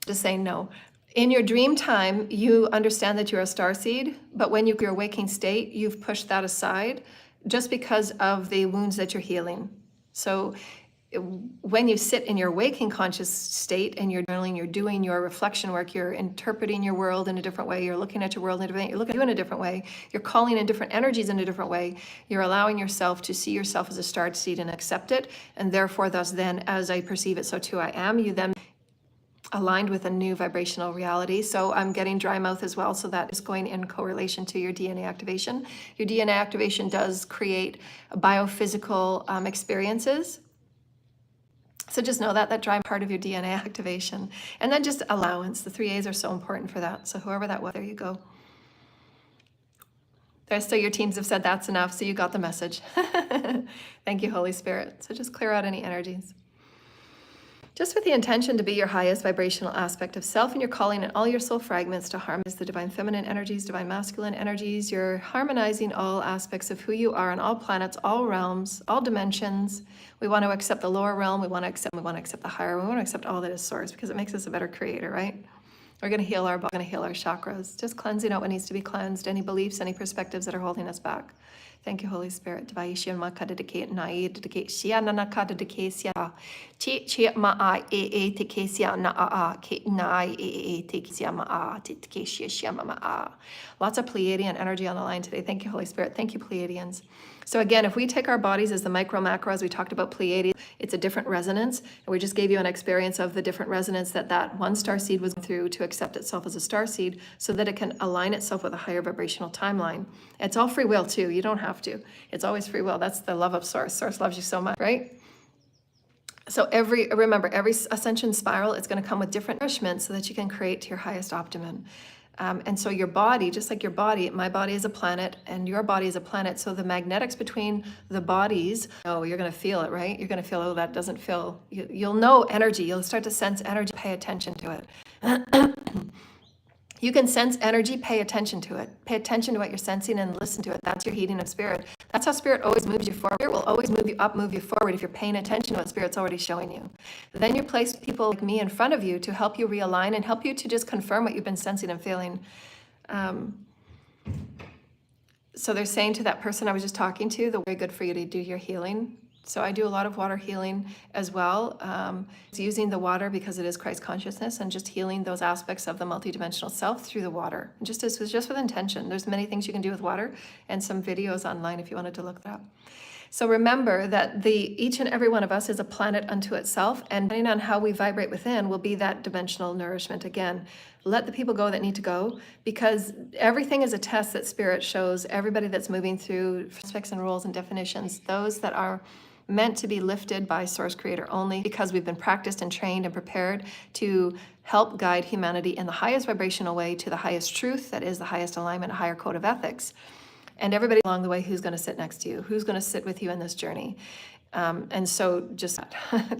A: Just saying no. In your dream time, you understand that you're a starseed, but when your waking state, you've pushed that aside just because of the wounds that you're healing. So when you sit in your waking conscious state and you're journaling, you're doing your reflection work, you're interpreting your world in a different way, you're looking at your world in a different way, you're looking at you in a different way, you're calling in different energies in a different way, you're allowing yourself to see yourself as a starred seed and accept it, and therefore thus then, as I perceive it, so too I am. You then aligned with a new vibrational reality. So I'm getting dry mouth as well, so that is going in correlation to your DNA activation. Your DNA activation does create biophysical experiences. So just know that dry part of your DNA activation. And then just allowance. The 3 A's are so important for that. So whoever that was, there you go. So your teams have said that's enough, so you got the message. Thank you, Holy Spirit. So just clear out any energies. Just with the intention to be your highest vibrational aspect of self, and you're calling in all your soul fragments to harmonize the divine feminine energies, divine masculine energies. You're harmonizing all aspects of who you are on all planets, all realms, all dimensions. We want to accept the lower realm. We want to accept the higher. We want to accept all that is source because it makes us a better creator, right? We're going to heal our body, going to heal our chakras. Just cleansing out what needs to be cleansed, any beliefs, any perspectives that are holding us back. Thank you, Holy Spirit. Lots of Pleiadian energy on the line today. Thank you, Holy Spirit. Thank you, Pleiadians. So again, if we take our bodies as the micro macro, as we talked about Pleiades, it's a different resonance. And we just gave you an experience of the different resonance that one star seed was through to accept itself as a star seed so that it can align itself with a higher vibrational timeline. It's all free will too. You don't have to. It's always free will. That's the love of Source. Source loves you so much, right? So remember, every ascension spiral is going to come with different nourishment so that you can create to your highest optimum. And so your body, just like your body, my body is a planet and your body is a planet. So the magnetics between the bodies, oh, you're going to feel it, right? You're going to feel, oh, that doesn't feel, you'll know energy. You'll start to sense energy. Pay attention to it. You can sense energy, pay attention to it. Pay attention to what you're sensing and listen to it. That's your heating of spirit. That's how spirit always moves you forward. Spirit will always move you up, move you forward if you're paying attention to what spirit's already showing you. Then you place people like me in front of you to help you realign and help you to just confirm what you've been sensing and feeling. So they're saying to that person I was just talking to, they're very good for you to do your healing. So I do a lot of water healing as well. It's using the water because it is Christ consciousness and just healing those aspects of the multidimensional self through the water. Just with intention. There's many things you can do with water and some videos online if you wanted to look that up. So remember that each and every one of us is a planet unto itself, and depending on how we vibrate within will be that dimensional nourishment again. Let the people go that need to go, because everything is a test that spirit shows everybody that's moving through aspects and rules and definitions, those that are meant to be lifted by Source Creator only, because we've been practiced and trained and prepared to help guide humanity in the highest vibrational way to the highest truth, that is the highest alignment, a higher code of ethics. And everybody along the way who's going to sit next to you, who's going to sit with you in this journey. And so just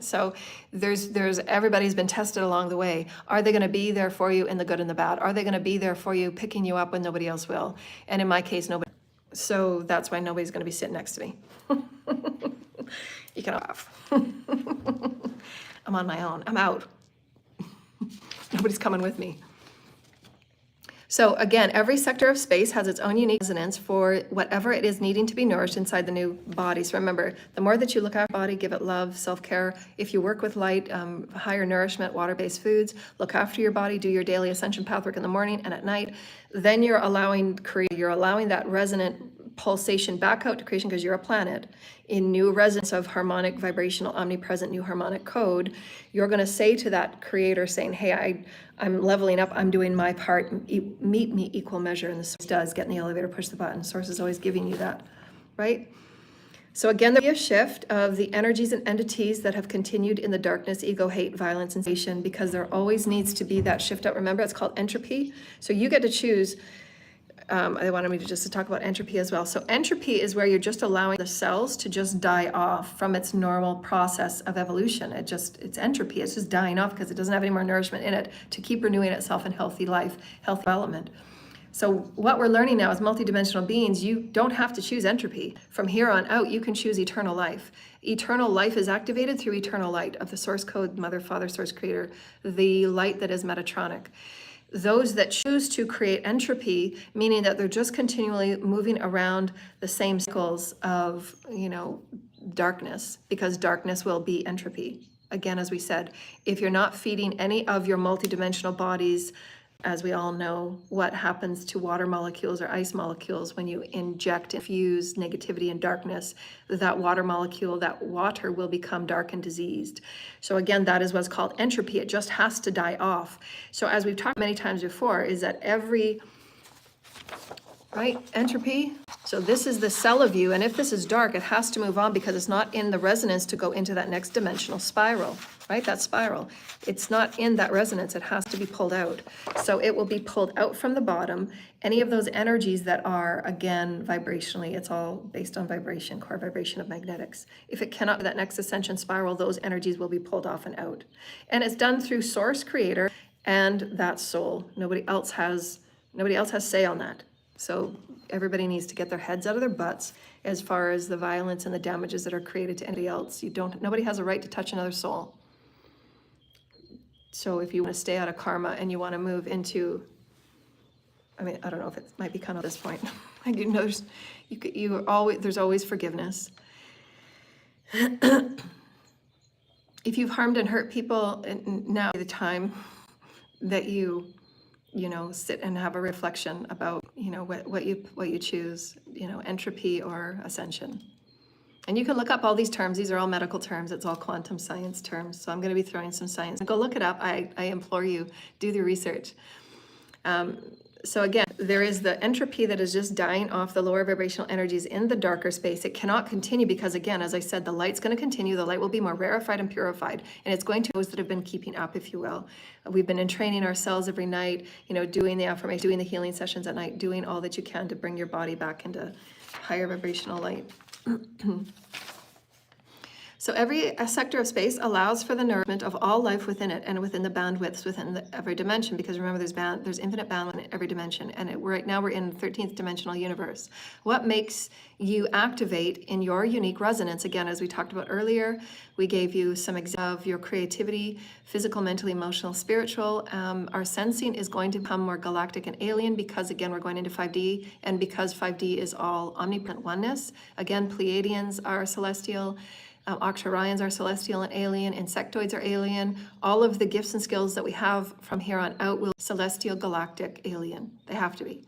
A: so there's everybody's been tested along the way. Are they going to be there for you in the good and the bad? Are they going to be there for you picking you up when nobody else will? And in my case, nobody. So that's why nobody's going to be sitting next to me. You can laugh. I'm on my own. I'm out. Nobody's coming with me. So again, every sector of space has its own unique resonance for whatever it is needing to be nourished inside the new body. So remember, the more that you look after your body, give it love, self-care. If you work with light, higher nourishment, water-based foods, look after your body, do your daily ascension path work in the morning and at night, then you're allowing that resonant pulsation back out to creation, because you're a planet in new resonance of harmonic, vibrational, omnipresent, new harmonic code. You're going to say to that creator saying, hey, I'm leveling up, I'm doing my part, meet me equal measure. And the source does, get in the elevator, push the button. The source is always giving you that, right? So again, there'll be a shift of the energies and entities that have continued in the darkness, ego, hate, violence, and sensation, because there always needs to be that shift out. Remember, it's called entropy. So you get to choose. They wanted me to talk about entropy as well. So entropy is where you're just allowing the cells to just die off from its normal process of evolution. It's entropy. It's just dying off because it doesn't have any more nourishment in it to keep renewing itself in healthy life, healthy development. So what we're learning now as multidimensional beings, you don't have to choose entropy. From here on out, you can choose eternal life. Eternal life is activated through eternal light of the source code, Mother, Father, Source, Creator, the light that is Metatronic. Those that choose to create entropy, meaning that they're just continually moving around the same cycles of, darkness, because darkness will be entropy. Again, as we said, if you're not feeding any of your multidimensional bodies, as we all know, what happens to water molecules or ice molecules when you inject, infuse negativity and darkness, that water molecule, that water will become dark and diseased. So again, that is what's called entropy. It just has to die off. So as we've talked many times before, is that entropy. So this is the cell of you, and if this is dark, it has to move on because it's not in the resonance to go into that next dimensional spiral, right? That spiral. It's not in that resonance. It has to be pulled out. So it will be pulled out from the bottom. Any of those energies that are, again, vibrationally, it's all based on vibration, core vibration of magnetics. If it cannot be that next ascension spiral, those energies will be pulled off and out. And it's done through Source, Creator, and that soul. Nobody else has say on that. So everybody needs to get their heads out of their butts as far as the violence and the damages that are created to anybody else. Nobody has a right to touch another soul. So if you want to stay out of karma and you want to move into, I don't know if it might be kind of this point. I do know there's always forgiveness. If you've harmed and hurt people, now is the time that you sit and have a reflection about, what you choose, entropy or ascension. And you can look up all these terms. These are all medical terms. It's all quantum science terms. So I'm going to be throwing some science. Go look it up. I implore you, do the research. So again, there is the entropy that is just dying off the lower vibrational energies in the darker space. It cannot continue because, again, as I said, the light's going to continue. The light will be more rarefied and purified, and it's going to those that have been keeping up, if you will. We've been in training ourselves every night, doing the affirmation, doing the healing sessions at night, doing all that you can to bring your body back into higher vibrational light. So every sector of space allows for the nourishment of all life within it and within the bandwidths within every dimension, because remember there's infinite bandwidth in every dimension, and right now we're in the 13th dimensional universe. What makes you activate in your unique resonance? Again, as we talked about earlier, we gave you some examples of your creativity, physical, mental, emotional, spiritual. Our sensing is going to become more galactic and alien because, again, we're going into 5D, and because 5D is all omnipresent oneness. Again, Pleiadians are celestial. Octarians are celestial and alien, insectoids are alien. All of the gifts and skills that we have from here on out will be celestial, galactic, alien. They have to be.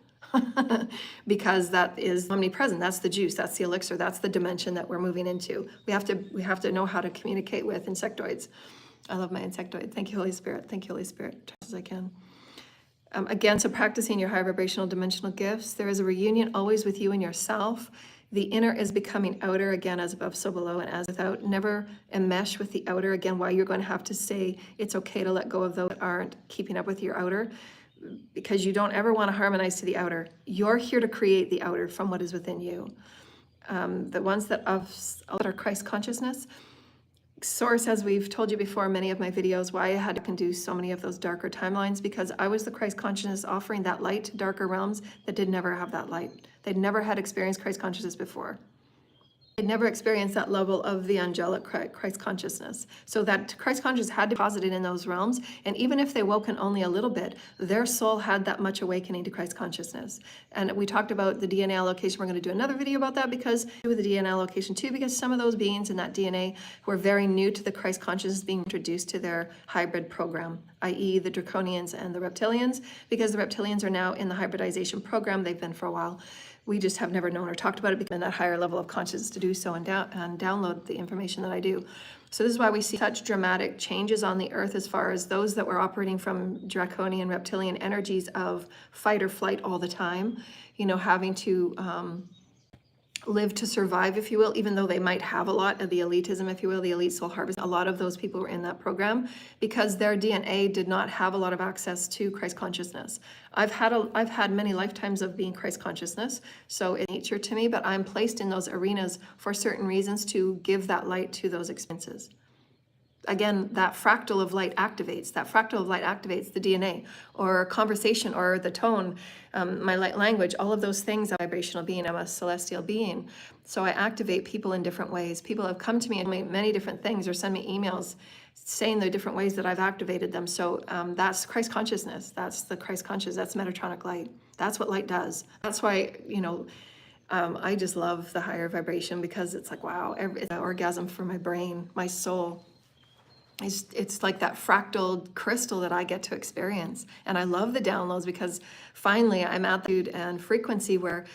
A: Because that is omnipresent. That's the juice, that's the elixir, that's the dimension that we're moving into. We have to know how to communicate with insectoids. I love my insectoid. Thank you, Holy Spirit. Thank you, Holy Spirit, as I can. Again, so practicing your high vibrational dimensional gifts. There is a reunion always with you and yourself. The inner is becoming outer, again, as above, so below, and as without. Never enmesh with the outer. Again, why you're going to have to say it's okay to let go of those that aren't keeping up with your outer, because you don't ever want to harmonize to the outer. You're here to create the outer from what is within you. The ones that are Christ consciousness. Source, as we've told you before, many of my videos, why I had to do so many of those darker timelines, because I was the Christ consciousness offering that light to darker realms that did never have that light. They'd never had experienced Christ consciousness before. I never experienced that level of the angelic Christ consciousness. So that Christ consciousness had deposited in those realms, and even if they woken only a little bit, their soul had that much awakening to Christ consciousness. And we talked about the DNA allocation. We're going to do another video about that because with the DNA allocation too, because some of those beings in that DNA were very new to the Christ consciousness being introduced to their hybrid program, i.e. the Draconians and the Reptilians, because the Reptilians are now in the hybridization program. They've been for a while. We just have never known or talked about it because in that higher level of consciousness to do so and download the information that I do. So this is why we see such dramatic changes on the earth as far as those that were operating from draconian reptilian energies of fight or flight all the time, you know, having to live to survive, if you will, even though they might have a lot of the elitism, if you will, the elite soul harvest. A lot of those people were in that program because their DNA did not have a lot of access to Christ consciousness. I've had many lifetimes of being Christ consciousness, so it's nature to me, but I'm placed in those arenas for certain reasons to give that light to those experiences. Again, that fractal of light activates. That fractal of light activates the DNA or conversation or the tone, my light language, all of those things. I'm a vibrational being, I'm a celestial being. So I activate people in different ways. People have come to me and made many different things or send me emails saying the different ways that I've activated them. So that's Christ consciousness. That's the Christ consciousness. That's Metatronic light. That's what light does. That's why, you know, I just love the higher vibration because it's like, wow, it's an orgasm for my brain, my soul. It's like that fractal crystal that I get to experience. And I love the downloads because finally I'm at the mood and frequency where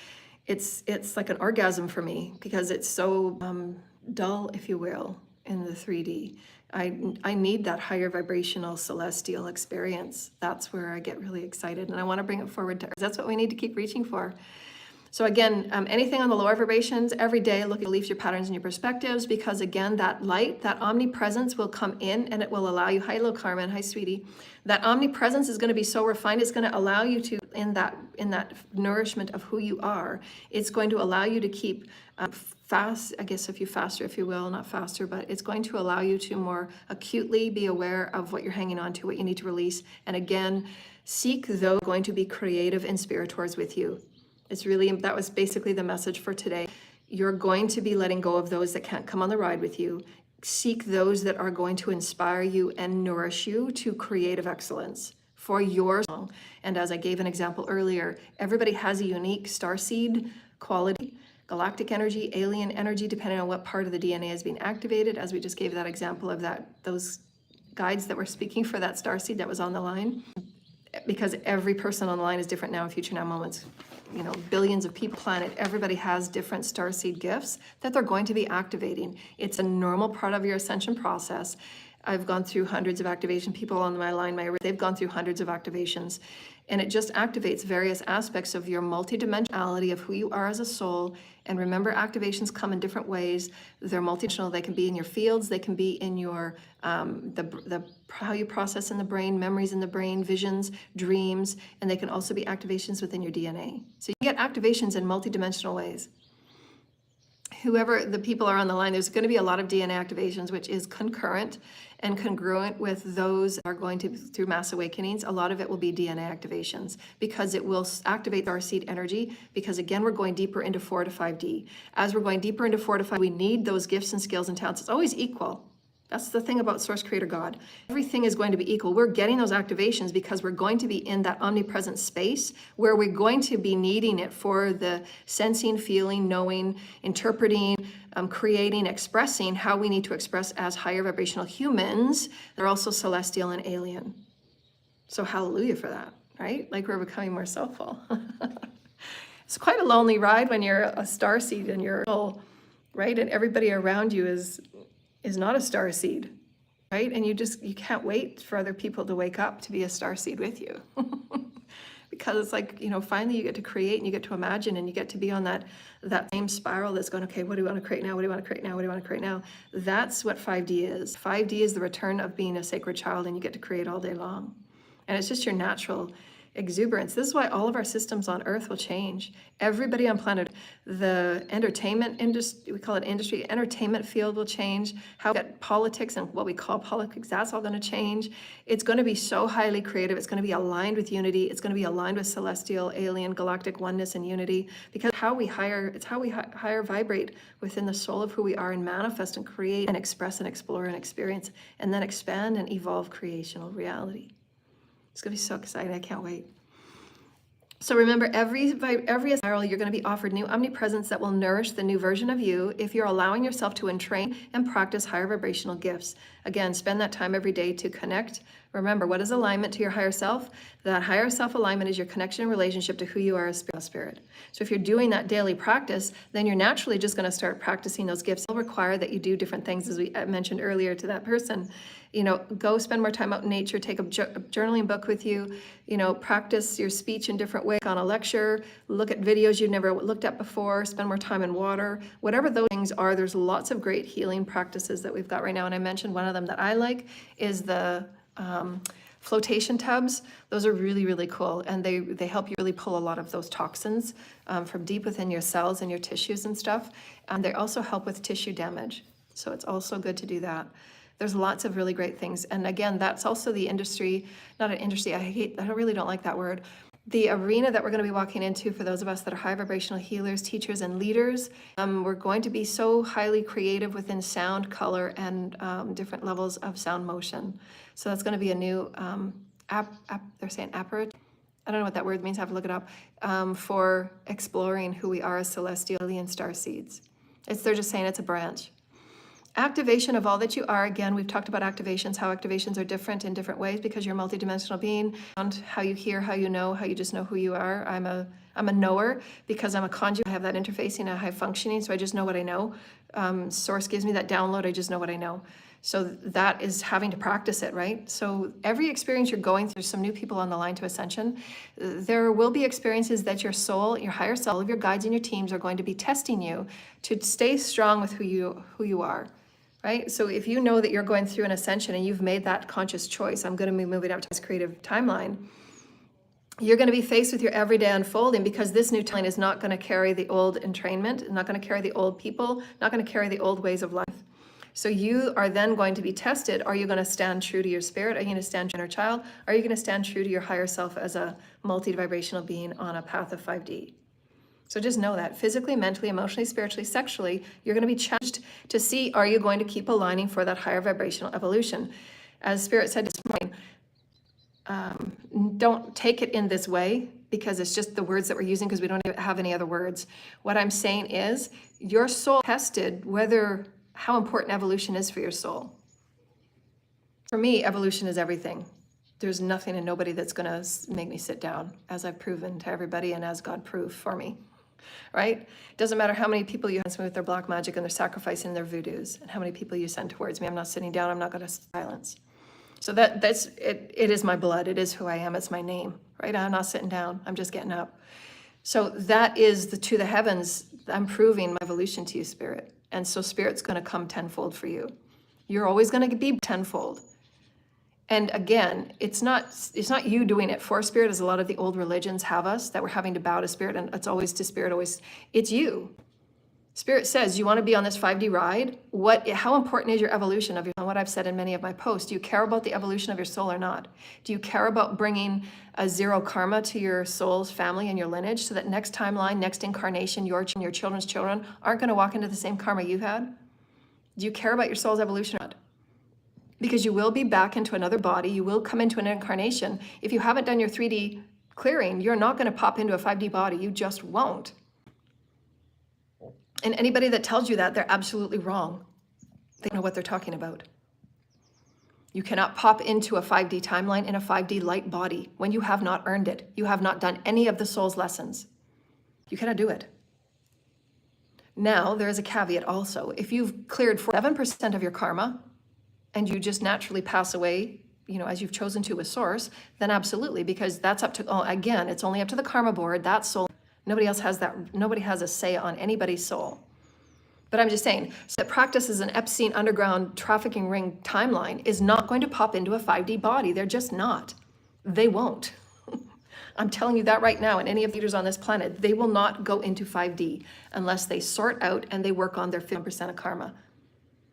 A: it's like an orgasm for me because it's so dull, if you will, in the 3D. I need that higher vibrational celestial experience. That's where I get really excited and I want to bring it forward to Earth. That's what we need to keep reaching for. So again, anything on the lower vibrations, every day look at your beliefs, your patterns, and your perspectives, because again, that light, that omnipresence will come in and it will allow you, hi, little Carmen, hi, sweetie. That omnipresence is going to be so refined, it's going to allow you to, in that nourishment of who you are, it's going to allow you to keep fast, I guess if you faster, if you will, not faster, but it's going to allow you to more acutely be aware of what you're hanging on to, what you need to release. And again, seek those going to be creative inspirators with you. It's really, that was basically the message for today. You're going to be letting go of those that can't come on the ride with you. Seek those that are going to inspire you and nourish you to creative excellence for your song. And as I gave an example earlier, everybody has a unique starseed quality, galactic energy, alien energy, depending on what part of the DNA is being activated. As we just gave that example of those guides that were speaking for that starseed that was on the line. Because every person on the line is different now in Future Now Moments. You know, billions of people, planet, everybody has different starseed gifts that they're going to be activating. It's a normal part of your ascension process. I've gone through hundreds of activation. People on my line, they've gone through hundreds of activations. And it just activates various aspects of your multidimensionality of who you are as a soul. And remember, activations come in different ways. They're multidimensional. They can be in your fields. They can be in your, how you process in the brain, memories in the brain, visions, dreams. And they can also be activations within your DNA. So you get activations in multidimensional ways. Whoever the people are on the line, there's going to be a lot of DNA activations, which is concurrent and congruent with those that are going to through mass awakenings. A lot of it will be DNA activations because it will activate our seed energy. Because again, we're going deeper into 4 to 5D. As we're going deeper into 4 to 5, we need those gifts and skills and talents. It's always equal. That's the thing about Source Creator God. Everything is going to be equal. We're getting those activations because we're going to be in that omnipresent space where we're going to be needing it for the sensing, feeling, knowing, interpreting, creating, expressing how we need to express as higher vibrational humans. They're also celestial and alien. So hallelujah for that, right? Like we're becoming more soulful. It's quite a lonely ride when you're a starseed and you're soul, right? And everybody around you is not a starseed, right? And you can't wait for other people to wake up to be a starseed with you. Because it's like, you know, finally you get to create and you get to imagine and you get to be on that same spiral that's going, okay, what do we want to create now? What do you want to create now? What do you want to create now? That's what 5D is. 5D is the return of being a sacred child and you get to create all day long. And it's just your natural exuberance. This is why all of our systems on Earth will change. Everybody on planet, the entertainment industry, we call it industry, entertainment field will change. How we get politics and what we call politics, that's all going to change. It's going to be so highly creative. It's going to be aligned with unity. It's going to be aligned with celestial, alien, galactic oneness and unity, because it's how we higher vibrate within the soul of who we are and manifest and create and express and explore and experience and then expand and evolve creational reality. It's going to be so exciting. I can't wait. So remember, every spiral, you're going to be offered new omnipresence that will nourish the new version of you if you're allowing yourself to entrain and practice higher vibrational gifts. Again, spend that time every day to connect. Remember, what is alignment to your higher self? That higher self alignment is your connection and relationship to who you are as spirit. So if you're doing that daily practice, then you're naturally just going to start practicing those gifts. It'll require that you do different things, as we mentioned earlier to that person. Go spend more time out in nature, take a journaling book with you, practice your speech in different ways on a lecture, look at videos you've never looked at before, spend more time in water, whatever those things are. There's lots of great healing practices that we've got right now. And I mentioned one of them that I like is the flotation tubs. Those are really, really cool. And they help you really pull a lot of those toxins from deep within your cells and your tissues and stuff. And they also help with tissue damage. So it's also good to do that. There's lots of really great things. And again, that's also the industry, not an industry, I really don't like that word. The arena that we're going to be walking into for those of us that are high vibrational healers, teachers, and leaders, we're going to be so highly creative within sound, color, and different levels of sound motion. So that's going to be a new they're saying apparatus. I don't know what that word means, I have to look it up, for exploring who we are as celestial alien star seeds. They're just saying it's a branch. Activation of all that you are. Again, we've talked about activations, how activations are different in different ways because you're a multidimensional being. And how you hear, how you know, how you just know who you are. I'm a knower because I'm a conduit. I have that interfacing, a high functioning, so I just know what I know. Source gives me that download, I just know what I know. So that is having to practice it, right? So every experience you're going through, some new people on the line to Ascension, there will be experiences that your soul, your higher self, all of your guides and your teams are going to be testing you to stay strong with who you are. Right? So if you know that you're going through an ascension and you've made that conscious choice, I'm going to be moving up to this creative timeline, you're going to be faced with your everyday unfolding because this new timeline is not going to carry the old entrainment, not going to carry the old people, not going to carry the old ways of life. So you are then going to be tested. Are you going to stand true to your spirit? Are you going to stand true to your child? Are you going to stand true to your higher self as a multi-vibrational being on a path of 5D? So just know that physically, mentally, emotionally, spiritually, sexually, you're going to be challenged to see, are you going to keep aligning for that higher vibrational evolution? As Spirit said this morning, don't take it in this way because it's just the words that we're using because we don't have any other words. What I'm saying is your soul tested how important evolution is for your soul. For me, evolution is everything. There's nothing and nobody that's going to make me sit down, as I've proven to everybody and as God proved for me. Right? It doesn't matter how many people you send with their black magic and their sacrificing their voodoos and how many people you send towards me. I'm not sitting down. I'm not going to silence. So that's it. It is my blood. It is who I am. It's my name. Right? I'm not sitting down. I'm just getting up. So that is to the heavens. I'm proving my evolution to you, Spirit. And so Spirit's going to come tenfold for you. You're always going to be tenfold. And again, it's not you doing it for Spirit, as a lot of the old religions have us, that we're having to bow to Spirit, and it's always to Spirit, always. It's you. Spirit says, you want to be on this 5D ride? How important is your evolution of what I've said in many of my posts? Do you care about the evolution of your soul or not? Do you care about bringing a zero karma to your soul's family and your lineage so that next timeline, next incarnation, your children's children aren't going to walk into the same karma you've had? Do you care about your soul's evolution or not? Because you will be back into another body. You will come into an incarnation. If you haven't done your 3D clearing, you're not going to pop into a 5D body. You just won't. And anybody that tells you that, they're absolutely wrong. They don't know what they're talking about. You cannot pop into a 5D timeline in a 5D light body when you have not earned it. You have not done any of the soul's lessons. You cannot do it. Now, there is a caveat also. If you've cleared 7% of your karma, and you just naturally pass away, as you've chosen to with Source, then absolutely, because that's up to, again, it's only up to the karma board, that soul. Nobody else has that, nobody has a say on anybody's soul. But I'm just saying, so that practice as an Epstein underground trafficking ring timeline is not going to pop into a 5D body. They're just not. They won't. I'm telling you that right now, and any of the leaders on this planet, they will not go into 5D unless they sort out and they work on their 50% of karma.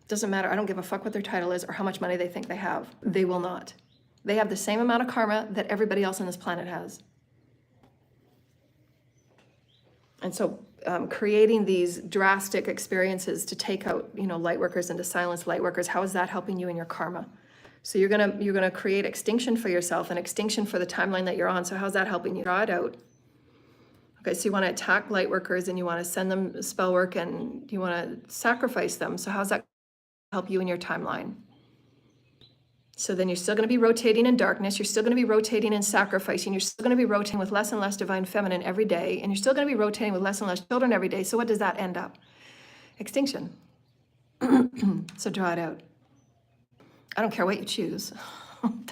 A: Doesn't matter. I don't give a fuck what their title is or how much money they think they have. They will not. They have the same amount of karma that everybody else on this planet has. And so creating these drastic experiences to take out, light workers and to silence light workers, how is that helping you in your karma? So you're gonna create extinction for yourself and extinction for the timeline that you're on. So how's that helping you? Draw it out. Okay, so you want to attack light workers and you want to send them spell work and you want to sacrifice them. So how's that help you in your timeline? So then you're still going to be rotating in darkness. You're still going to be rotating in sacrificing. You're still going to be rotating with less and less divine feminine every day. And you're still going to be rotating with less and less children every day. So what does that end up? Extinction. So draw it out. I don't care what you choose.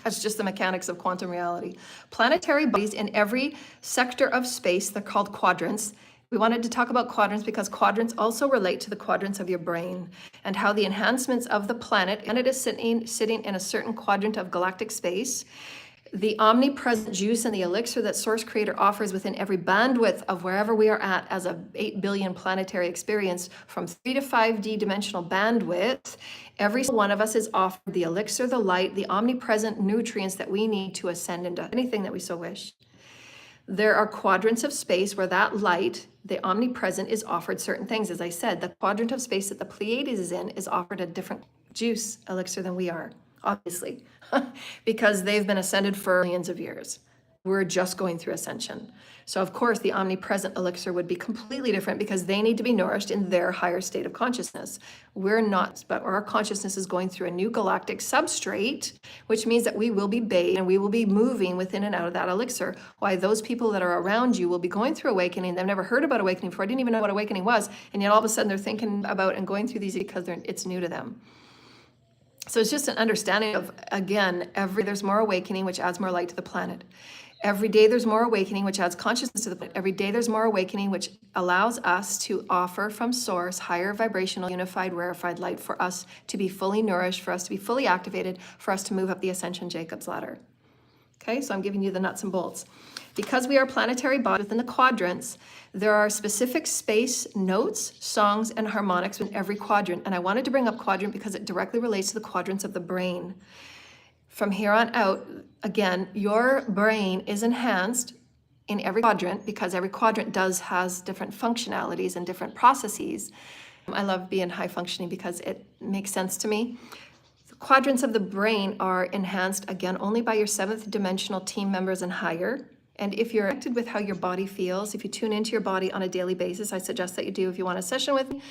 A: That's just the mechanics of quantum reality. Planetary bodies in every sector of space, they're called quadrants. We wanted to talk about quadrants because quadrants also relate to the quadrants of your brain and how the enhancements of the planet, and it is sitting in a certain quadrant of galactic space. The omnipresent juice and the elixir that Source Creator offers within every bandwidth of wherever we are at as a 8 billion planetary experience from 3 to 5D dimensional bandwidth, every one of us is offered the elixir, the light, the omnipresent nutrients that we need to ascend into anything that we so wish. There are quadrants of space where that light, the omnipresent, is offered certain things. As I said, the quadrant of space that the Pleiades is in is offered a different juice elixir than we are, obviously, because they've been ascended for millions of years. We're just going through ascension. So of course the omnipresent elixir would be completely different because they need to be nourished in their higher state of consciousness. We're not, but our consciousness is going through a new galactic substrate, which means that we will be bathed and we will be moving within and out of that elixir. Why those people that are around you will be going through awakening. They've never heard about awakening before, didn't even know what awakening was. And yet all of a sudden they're thinking about and going through these because it's new to them. So it's just an understanding of, again, there's more awakening, which adds more light to the planet. Every day there's more awakening, which adds consciousness to the planet. Every day there's more awakening, which allows us to offer from source higher vibrational, unified, rarefied light for us to be fully nourished, for us to be fully activated, for us to move up the Ascension Jacob's ladder. Okay, so I'm giving you the nuts and bolts. Because we are planetary bodies within the quadrants, there are specific space notes, songs, and harmonics in every quadrant. And I wanted to bring up quadrant because it directly relates to the quadrants of the brain. From here on out, again, your brain is enhanced in every quadrant because every quadrant has different functionalities and different processes. I love being high functioning because it makes sense to me. The quadrants of the brain are enhanced, again, only by your 7th dimensional team members and higher. And if you're connected with how your body feels, if you tune into your body on a daily basis, I suggest that you do. If you want a session with me,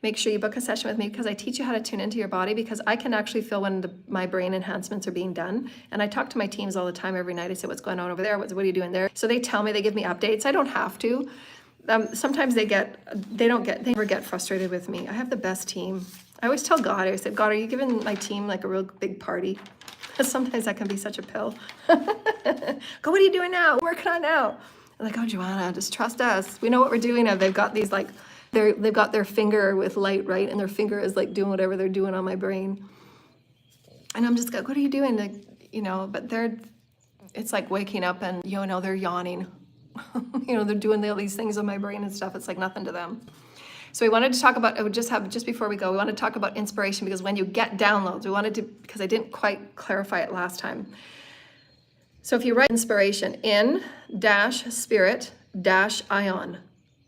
A: make sure you book a session with me because I teach you how to tune into your body because I can actually feel when my brain enhancements are being done. And I talk to my teams all the time every night. I say, what's going on over there? What are you doing there? So they tell me, they give me updates. I don't have to. Sometimes they never get frustrated with me. I have the best team. I always tell God, I said, God, are you giving my team like a real big party? Sometimes that can be such a pill. Go, what are you doing now? Working on now. I'm like, oh, Joanna, just trust us. We know what we're doing now. They've got these like, they've got their finger with light, right? And their finger is like doing whatever they're doing on my brain. And I'm just like, what are you doing? Like, but it's like waking up and, they're yawning. They're doing all these things on my brain and stuff. It's like nothing to them. So we wanted to talk about, just before we go, we want to talk about inspiration because when you get downloads, because I didn't quite clarify it last time. So if you write inspiration in-spirit-ion.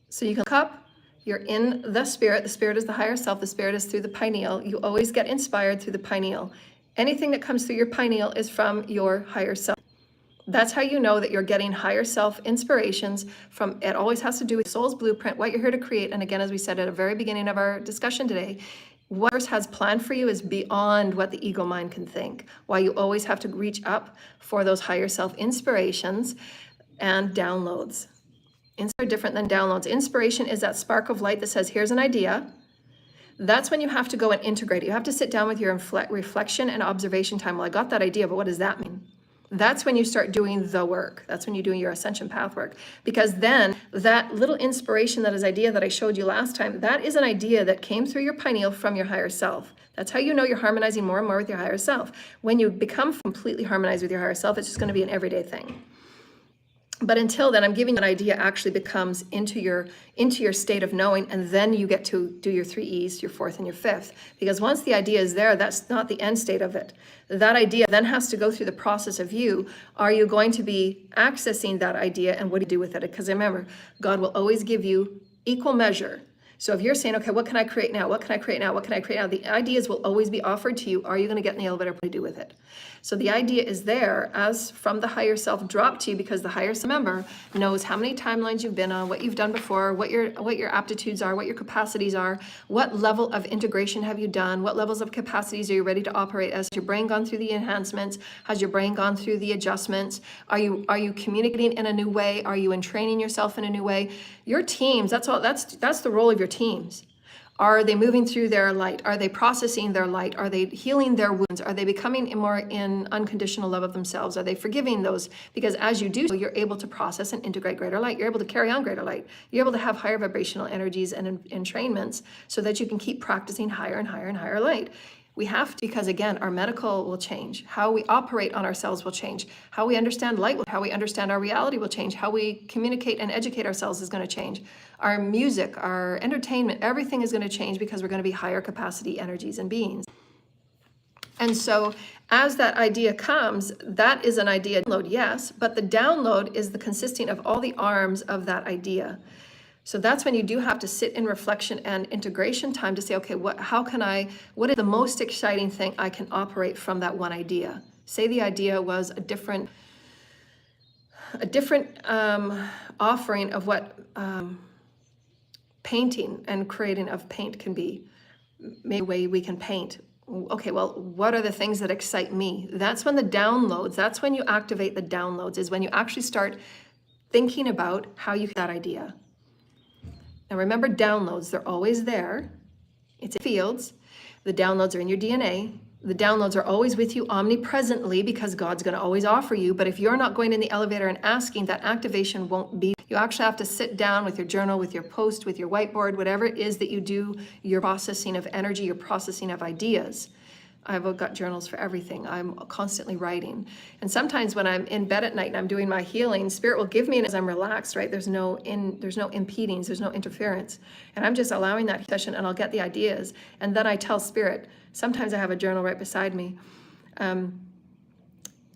A: So you can look up, you're in the spirit is the higher self, the spirit is through the pineal. You always get inspired through the pineal. Anything that comes through your pineal is from your higher self. That's how you know that you're getting higher self inspirations from, it always has to do with soul's blueprint, what you're here to create. And again, as we said at the very beginning of our discussion today, what Source has planned for you is beyond what the ego mind can think. Why you always have to reach up for those higher self inspirations and downloads. Are different than downloads. Inspiration is that spark of light that says, here's an idea. That's when you have to go and integrate it. You have to sit down with your reflection and observation time. Well, I got that idea, but what does that mean? That's when you start doing the work. That's when you're doing your ascension path work. Because then that little inspiration, that is idea that I showed you last time, that is an idea that came through your pineal from your higher self. That's how you know you're harmonizing more and more with your higher self. When you become completely harmonized with your higher self, it's just going to be an everyday thing. But until then, I'm giving you an idea actually becomes into your state of knowing, and then you get to do your 3 E's, your 4th and your 5th. Because once the idea is there, that's not the end state of it. That idea then has to go through the process of you. Are you going to be accessing that idea, and what do you do with it? Because remember, God will always give you equal measure. So if you're saying, okay, what can I create now? What can I create now? What can I create now? The ideas will always be offered to you. Are you going to get in the elevator? What do you do with it? So the idea is there as from the higher self dropped to you, because the higher self member knows how many timelines you've been on, what you've done before, what your aptitudes are, what your capacities are, what level of integration have you done, what levels of capacities are you ready to operate as. Has your brain gone through the enhancements? Has your brain gone through the adjustments? Are you communicating in a new way? Are you entraining yourself in a new way? Your teams, that's the role of your teams. Are they moving through their light? Are they processing their light? Are they healing their wounds? Are they becoming more in unconditional love of themselves? Are they forgiving those? Because as you do so, you're able to process and integrate greater light. You're able to carry on greater light. You're able to have higher vibrational energies and entrainments so that you can keep practicing higher and higher and higher light. We have to, because again, our medical will change. How we operate on ourselves will change. How we understand light, how we understand our reality will change. How we communicate and educate ourselves is going to change. Our music, our entertainment, everything is going to change because we're going to be higher capacity energies and beings. And so as that idea comes, that is an idea download, yes, but the download is the consisting of all the arms of that idea. So that's when you do have to sit in reflection and integration time to say, okay, what is the most exciting thing I can operate from that one idea? Say the idea was a different offering of what painting and creating of paint can be. Maybe a way we can paint. Okay, well, what are the things that excite me? That's when the downloads, that's when you activate the downloads, is when you actually start thinking about how you get that idea. Now remember, downloads, they're always there. It's in fields. The downloads are in your DNA. The downloads are always with you omnipresently because God's going to always offer you. But if you're not going in the elevator and asking, that activation won't be. You actually have to sit down with your journal, with your post, with your whiteboard, whatever it is that you do, your processing of energy, your processing of ideas. I've got journals for everything. I'm constantly writing. And when I'm in bed at night and I'm doing my healing, Spirit will give me, as I'm relaxed, right? There's no impedings, there's no interference. And I'm just allowing that session, and I'll get the ideas. And then I tell Spirit, sometimes I have a journal right beside me.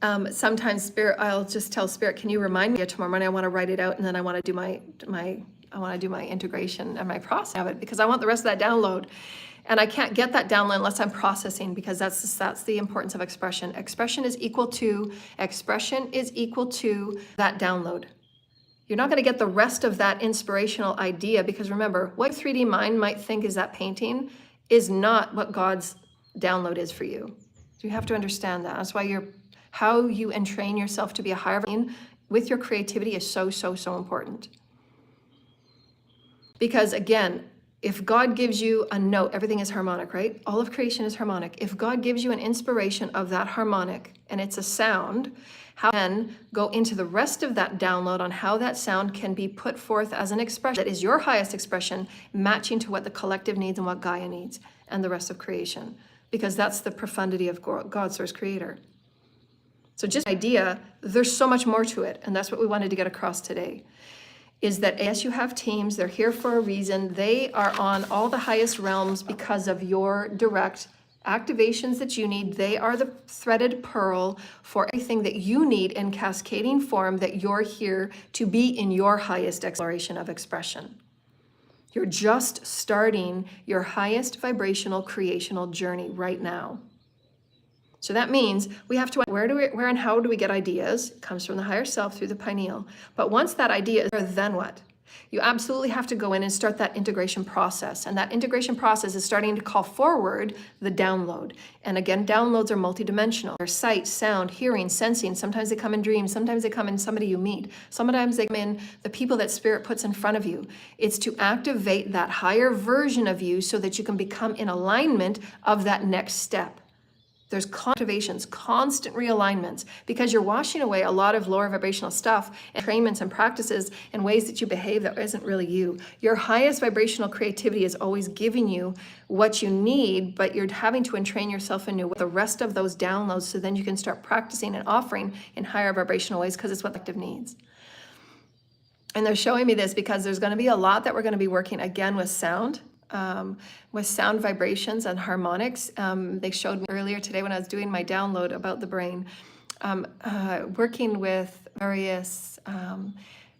A: Sometimes Spirit, I'll just tell Spirit, can you remind me tomorrow morning? I want to write it out, and then I want to do my integration and my process of it, because I want the rest of that download. And I can't get that download unless I'm processing, because that's the importance of expression. Expression is equal to that download. You're not going to get the rest of that inspirational idea, because remember, what 3D mind might think is that painting is not what God's download is for you. So you have to understand that. That's why how you entrain yourself to be a higher being with your creativity is so, so, so important. Because again, if God gives you a note, everything is harmonic, right? All of creation is harmonic. If God gives you an inspiration of that harmonic and it's a sound, how then go into the rest of that download on how that sound can be put forth as an expression that is your highest expression, matching to what the collective needs and what Gaia needs and the rest of creation. Because that's the profundity of God, Source Creator. So just idea, there's so much more to it. And that's what we wanted to get across today. Is that yes, you have teams, they're here for a reason. They are on all the highest realms because of your direct activations that you need. They are the threaded pearl for everything that you need in cascading form, that you're here to be in your highest exploration of expression. You're just starting your highest vibrational creational journey right now. So that means we have to, where and how do we get ideas? It comes from the higher self through the pineal. But once that idea is there, then what? You absolutely have to go in and start that integration process. And that integration process is starting to call forward the download. And again, downloads are multidimensional. They're sight, sound, hearing, sensing. Sometimes they come in dreams. Sometimes they come in somebody you meet. Sometimes they come in the people that Spirit puts in front of you. It's to activate that higher version of you so that you can become in alignment of that next step. There's activations, constant realignments, because you're washing away a lot of lower vibrational stuff and trainments and practices and ways that you behave that isn't really you. Your highest vibrational creativity is always giving you what you need, but you're having to entrain yourself anew with the rest of those downloads so then you can start practicing and offering in higher vibrational ways, because it's what the collective needs. And they're showing me this because there's going to be a lot that we're going to be working again with sound vibrations and harmonics. They showed me earlier today when I was doing my download about the brain, working with various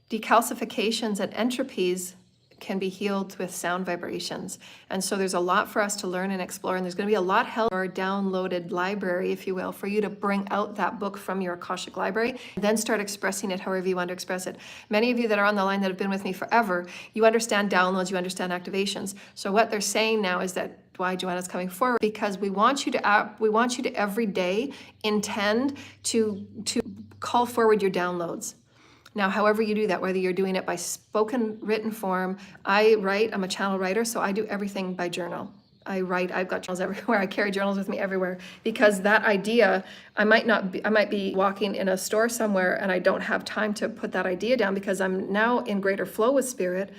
A: decalcifications and entropies can be healed with sound vibrations. And so there's a lot for us to learn and explore, and there's going to be a lot held in our downloaded library, if you will, for you to bring out that book from your Akashic library, and then start expressing it however you want to express it. Many of you that are on the line that have been with me forever, you understand downloads, you understand activations. So what they're saying now is that why Joanna's coming forward, because we want you to every day intend to call forward your downloads. Now, however you do that, whether you're doing it by spoken, written form, I write, I'm a channel writer, so I do everything by journal. I write, I've got journals everywhere. I carry journals with me everywhere because that idea, I might be walking in a store somewhere and I don't have time to put that idea down because I'm now in greater flow with spirit.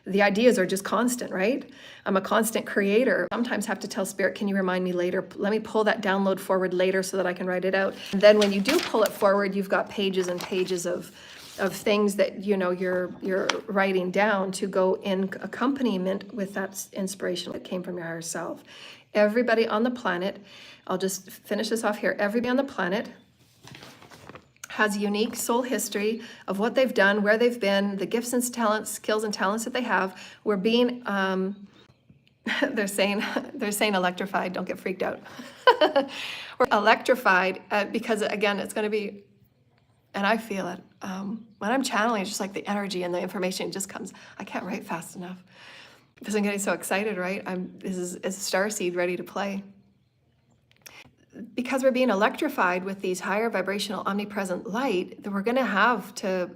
A: The ideas are just constant, right? I'm a constant creator. Sometimes have to tell spirit, can you remind me later? Let me pull that download forward later so that I can write it out. And then when you do pull it forward, you've got pages and pages of things that you're writing down to go in accompaniment with that inspiration that came from your higher self. Everybody on the planet, I'll just finish this off here. Everybody on the planet has a unique soul history of what they've done, where they've been, the gifts and talents, skills and talents that they have. We're being they're saying electrified. Don't get freaked out. We're electrified because again, it's going to be, and I feel it. When I'm channeling, it's just like the energy and the information just comes. I can't write fast enough because I'm getting so excited, right? This is a starseed ready to play. Because we're being electrified with these higher vibrational omnipresent light, that we're going to have to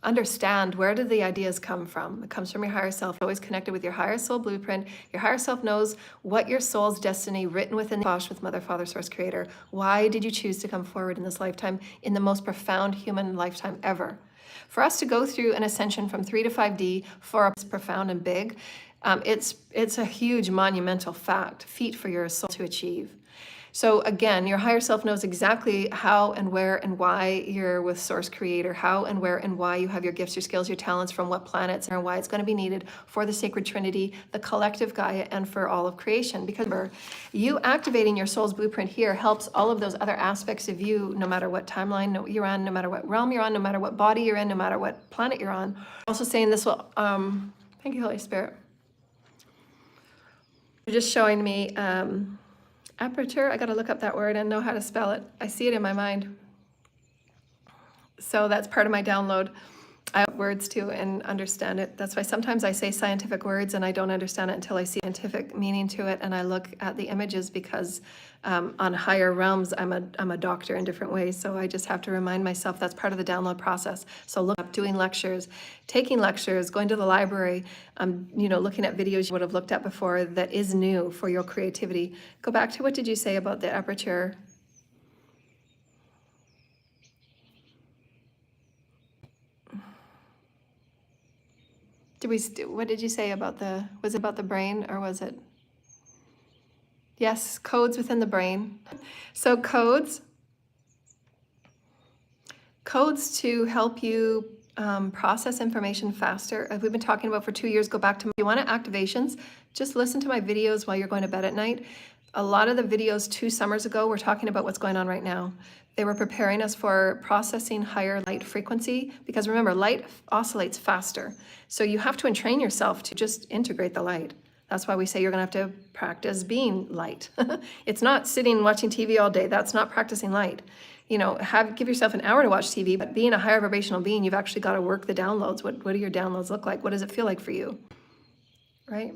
A: understand where do the ideas come from. It comes from your higher self, always connected with your higher soul blueprint. Your higher self knows what your soul's destiny written within the Bosch with Mother, Father, Source, Creator. Why did you choose to come forward in this lifetime, in the most profound human lifetime ever? For us to go through an ascension from 3 to 5D for it's profound and big, it's a huge monumental feat for your soul to achieve. So again, your higher self knows exactly how and where and why you're with Source Creator, how and where and why you have your gifts, your skills, your talents, from what planets, and why it's going to be needed for the sacred Trinity, the collective Gaia, and for all of creation. Because remember, you activating your soul's blueprint here helps all of those other aspects of you, no matter what timeline you're on, no matter what realm you're on, no matter what body you're in, no matter what planet you're on. Also saying this will, thank you, Holy Spirit. You're just showing me, aperture, I gotta look up that word and know how to spell it. I see it in my mind. So that's part of my download. I have words to and understand it. That's why sometimes I say scientific words and I don't understand it until I see scientific meaning to it and I look at the images because on higher realms, I'm a doctor in different ways. So I just have to remind myself that's part of the download process. So look up, doing lectures, taking lectures, going to the library, looking at videos you would have looked at before that is new for your creativity. Go back to what did you say about the aperture? What did you say about was it about the brain or was it? Yes, codes within the brain. So codes to help you process information faster. As we've been talking about for 2 years, go back to Joanna activations. Just listen to my videos while you're going to bed at night. A lot of the videos 2 summers ago were talking about what's going on right now. They were preparing us for processing higher light frequency because remember, light oscillates faster. So you have to entrain yourself to just integrate the light. That's why we say you're gonna have to practice being light. It's not sitting watching TV all day. That's not practicing light. Give yourself an hour to watch TV, but being a higher vibrational being, you've actually got to work the downloads. What do your downloads look like? What does it feel like for you? Right?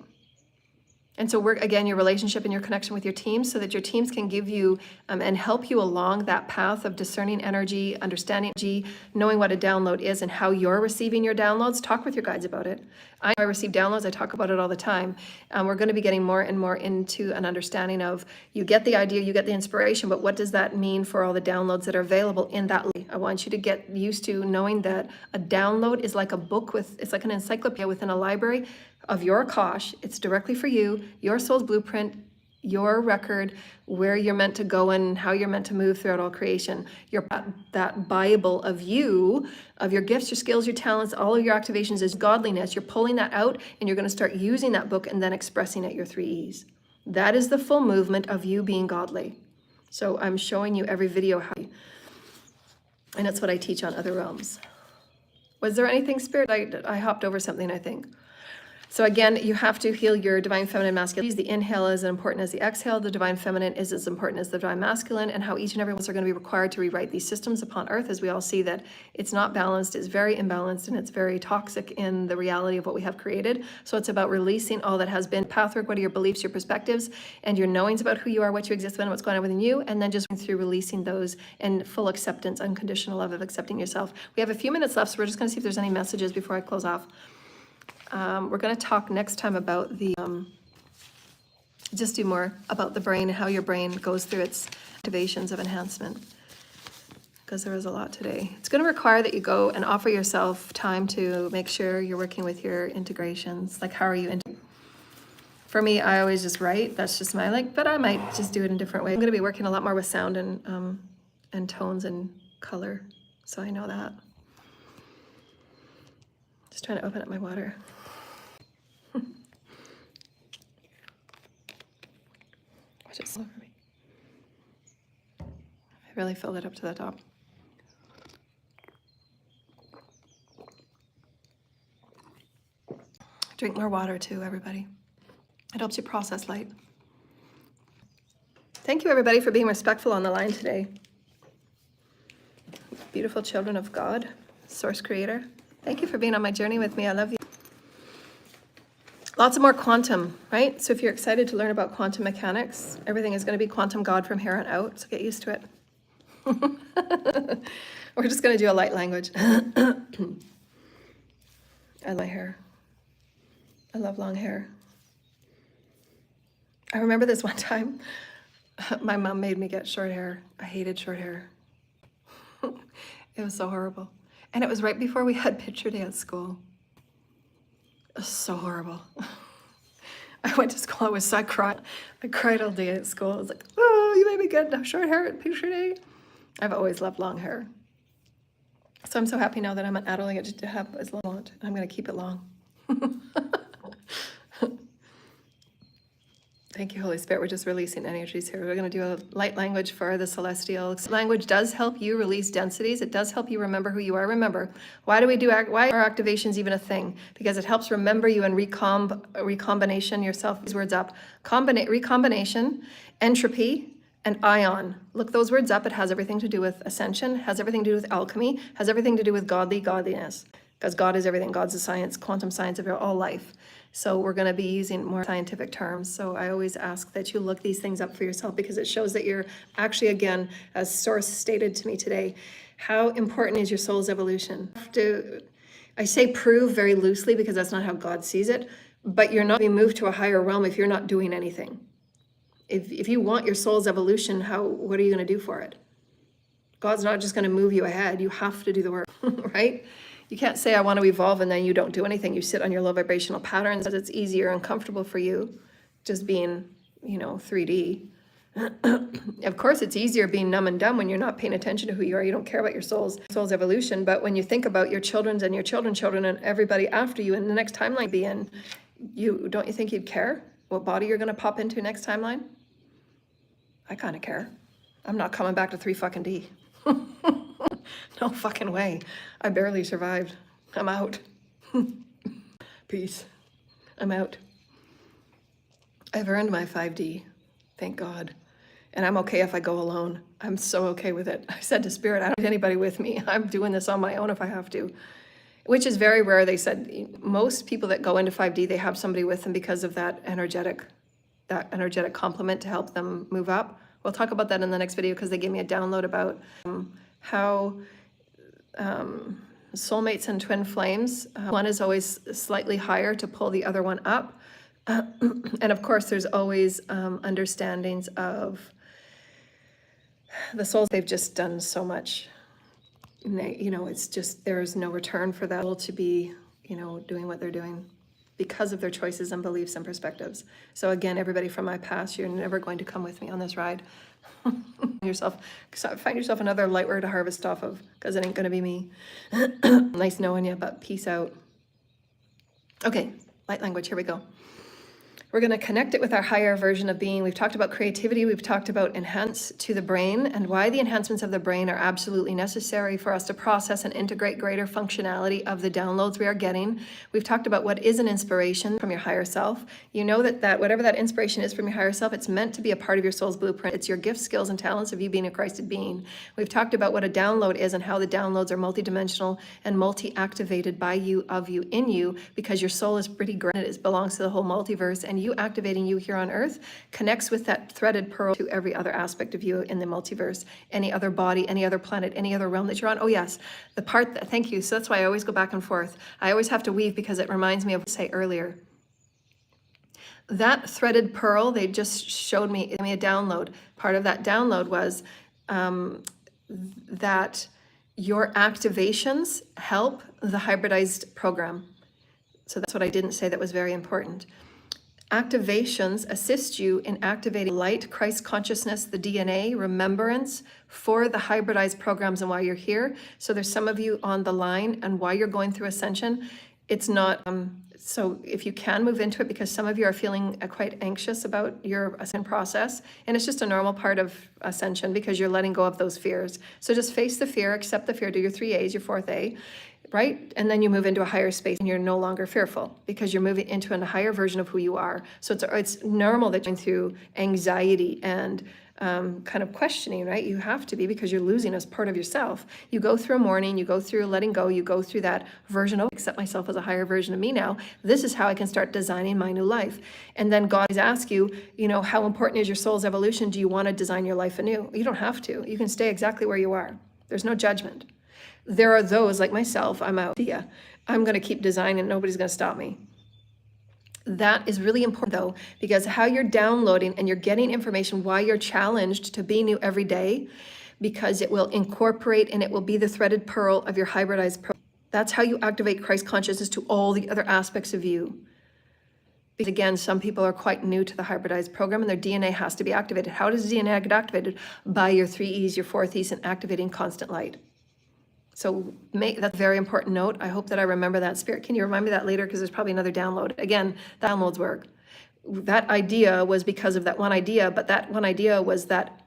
A: And so work, again, your relationship and your connection with your teams so that your teams can give you and help you along that path of discerning energy, understanding energy, knowing what a download is and how you're receiving your downloads. Talk with your guides about it. I receive downloads. I talk about it all the time. We're going to be getting more and more into an understanding of you get the idea, you get the inspiration, but what does that mean for all the downloads that are available in that? I want you to get used to knowing that a download is like a book it's like an encyclopedia within a library of your Akash. It's directly for you, your soul's blueprint, your record, where you're meant to go and how you're meant to move throughout all creation. That Bible of you, of your gifts, your skills, your talents, all of your activations is godliness. You're pulling that out and you're going to start using that book and then expressing it, your 3 E's. That is the full movement of you being godly. So I'm showing you every video how, and that's what I teach on other realms. Was there anything, Spirit? I hopped over something, I think. So again, you have to heal your divine feminine masculine. The inhale is as important as the exhale. The divine feminine is as important as the divine masculine, and how each and every one are going to be required to rewrite these systems upon earth, as we all see that it's not balanced, it's very imbalanced, and it's very toxic in the reality of what we have created. So it's about releasing all that has been pathwork, what are your beliefs, your perspectives, and your knowings about who you are, what you exist in, what's going on within you, and then just through releasing those in full acceptance, unconditional love of accepting yourself. We have a few minutes left, so we're just going to see if there's any messages before I close off. We're going to talk next time about the, just do more about the brain and how your brain goes through its activations of enhancement, because there was a lot today. It's going to require that you go and offer yourself time to make sure you're working with your integrations. Like, how are you for me, I always just write. That's just my but I might just do it in a different way. I'm going to be working a lot more with sound and tones and color, so I know that. Just trying to open up my water. Just over me. I really filled it up to the top. Drink more water too, everybody. It helps you process light. Thank you, everybody, for being respectful on the line today. Beautiful children of God, Source Creator. Thank you for being on my journey with me. I love you. Lots of more quantum, right? So if you're excited to learn about quantum mechanics, everything is going to be quantum God from here on out, so get used to it. We're just going to do a light language. I love my hair. I love long hair. I remember this one time, my mom made me get short hair. I hated short hair. It was so horrible. And it was right before we had picture day at school. It was so horrible. I went to school, I cried. I cried all day at school. I was like, oh, you made me get short hair at picture day. I've always loved long hair. So I'm so happy now that I'm an adult, I get to have as long as I want. I'm going to keep it long. Thank you, Holy Spirit. We're just releasing energies here. We're going to do a light language for the celestial. Language does help you release densities. It does help you remember who you are. Remember, why are activations even a thing? Because it helps remember you and recombination yourself. These words up. Recombination, entropy, and ion. Look those words up. It has everything to do with ascension, has everything to do with alchemy, has everything to do with godliness. Because God is everything. God's the science, quantum science of all life. So we're going to be using more scientific terms. So I always ask that you look these things up for yourself, because it shows that you're actually, again, as Source stated to me today, how important is your soul's evolution? I say prove very loosely because that's not how God sees it, but you're not being moved to a higher realm if you're not doing anything. If you want your soul's evolution, what are you going to do for it? God's not just going to move you ahead. You have to do the work, right? You can't say, I want to evolve, and then you don't do anything. You sit on your low vibrational patterns because it's easier and comfortable for you just being, 3D. Of course, it's easier being numb and dumb when you're not paying attention to who you are. You don't care about your soul's evolution. But when you think about your children's and your children's children and everybody after you in the next timeline be in, don't you think you'd care what body you're going to pop into next timeline? I kind of care. I'm not coming back to 3 fucking D. No fucking way. I barely survived. I'm out. Peace. I'm out. I've earned my 5D. Thank God. And I'm okay if I go alone. I'm so okay with it. I said to Spirit, I don't need anybody with me. I'm doing this on my own if I have to. Which is very rare. They said most people that go into 5D, they have somebody with them because of that energetic complement to help them move up. We'll talk about that in the next video because they gave me a download about how soulmates and twin flames, one is always slightly higher to pull the other one up. And of course, there's always understandings of the souls. They've just done so much. It's just, there's no return for that to be, doing what they're doing. because of their choices and beliefs and perspectives. So again, everybody from my past, you're never going to come with me on this ride. Find yourself another lightware to harvest off of, because it ain't gonna be me. Nice knowing you, but peace out. Okay, light language, here we go. We're going to connect it with our higher version of being. We've talked about creativity. We've talked about enhance to the brain and why the enhancements of the brain are absolutely necessary for us to process and integrate greater functionality of the downloads we are getting. We've talked about what is an inspiration from your higher self. You know that whatever that inspiration is from your higher self, it's meant to be a part of your soul's blueprint. It's your gifts, skills, and talents of you being a Christed being. We've talked about what a download is and how the downloads are multidimensional and multi-activated by you, of you, in you, because your soul is pretty great. It belongs to the whole multiverse, and you activating you here on earth connects with that threaded pearl to every other aspect of you in the multiverse, any other body, any other planet, any other realm that you're on. Oh yes, the part that, thank you. So that's why I always go back and forth. I always have to weave because it reminds me of what I say earlier. That threaded pearl, they just showed me a download. Part of that download was that your activations help the hybridized program. So that's what I didn't say that was very important. Activations assist you in activating light, Christ consciousness, the DNA, remembrance for the hybridized programs and why you're here. So there's some of you on the line and why you're going through Ascension. It's not, so if you can move into it, because some of you are feeling quite anxious about your Ascension process, and it's just a normal part of Ascension because you're letting go of those fears. So just face the fear, accept the fear, do your 3 A's, your 4th A, right? And then you move into a higher space and you're no longer fearful because you're moving into a higher version of who you are. So it's normal that you're going through anxiety and kind of questioning, right? You have to be, because you're losing as part of yourself. You go through a mourning, you go through letting go, you go through that version of, accept myself as a higher version of me now. This is how I can start designing my new life. And then God asks you, you know, how important is your soul's evolution? Do you want to design your life anew? You don't have to. You can stay exactly where you are. There's no judgment. There are those like myself, I'm out. Yeah, I'm going to keep designing. Nobody's going to stop me. That is really important though, because how you're downloading and you're getting information, why you're challenged to be new every day, because it will incorporate and it will be the threaded pearl of your hybridized pearl. That's how you activate Christ consciousness to all the other aspects of you. Because again, some people are quite new to the hybridized program and their DNA has to be activated. How does DNA get activated? By your 3 E's, your 4th E's, and activating constant light. So that's a very important note. I hope that I remember that. Spirit, can you remind me that later? Because there's probably another download. Again, downloads work. That idea was because of that one idea, but that one idea was that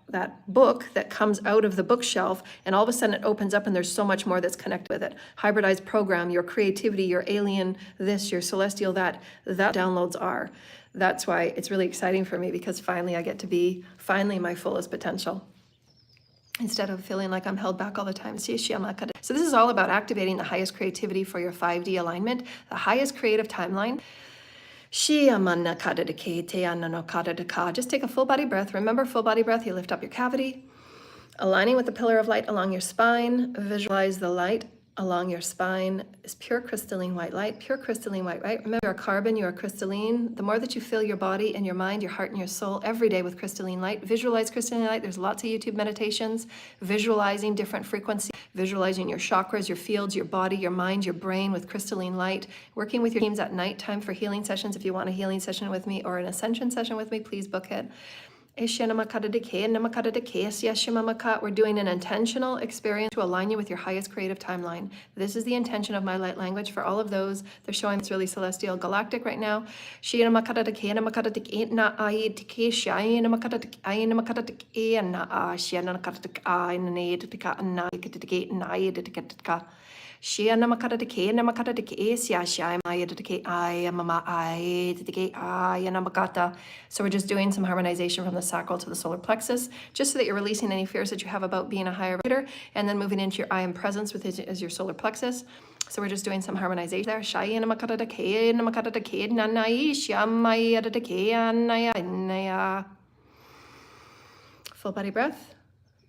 A: book that comes out of the bookshelf, and all of a sudden it opens up and there's so much more that's connected with it. Hybridized program, your creativity, your alien this, your celestial that downloads are. That's why it's really exciting for me, because finally I get to be my fullest potential, instead of feeling like I'm held back all the time. So this is all about activating the highest creativity for your 5D alignment, the highest creative timeline. Just take a full body breath. Remember, full body breath, you lift up your cavity, aligning with the pillar of light along your spine. Visualize the light along your spine is pure crystalline white light, pure crystalline white light. Remember, you are carbon, you are crystalline. The more that you fill your body and your mind, your heart and your soul every day with crystalline light, visualize crystalline light. There's lots of YouTube meditations, visualizing different frequencies, visualizing your chakras, your fields, your body, your mind, your brain with crystalline light, working with your teams at nighttime for healing sessions. If you want a healing session with me or an ascension session with me, please book it. We're doing an intentional experience to align you with your highest creative timeline. This is the intention of my light language for all of those. They're showing it's really celestial galactic right now. So we're just doing some harmonization from the sacral to the solar plexus, just so that you're releasing any fears that you have about being a higher vibrator, and then moving into your I am presence with as your solar plexus. So we're just doing some harmonization there. Full body breath.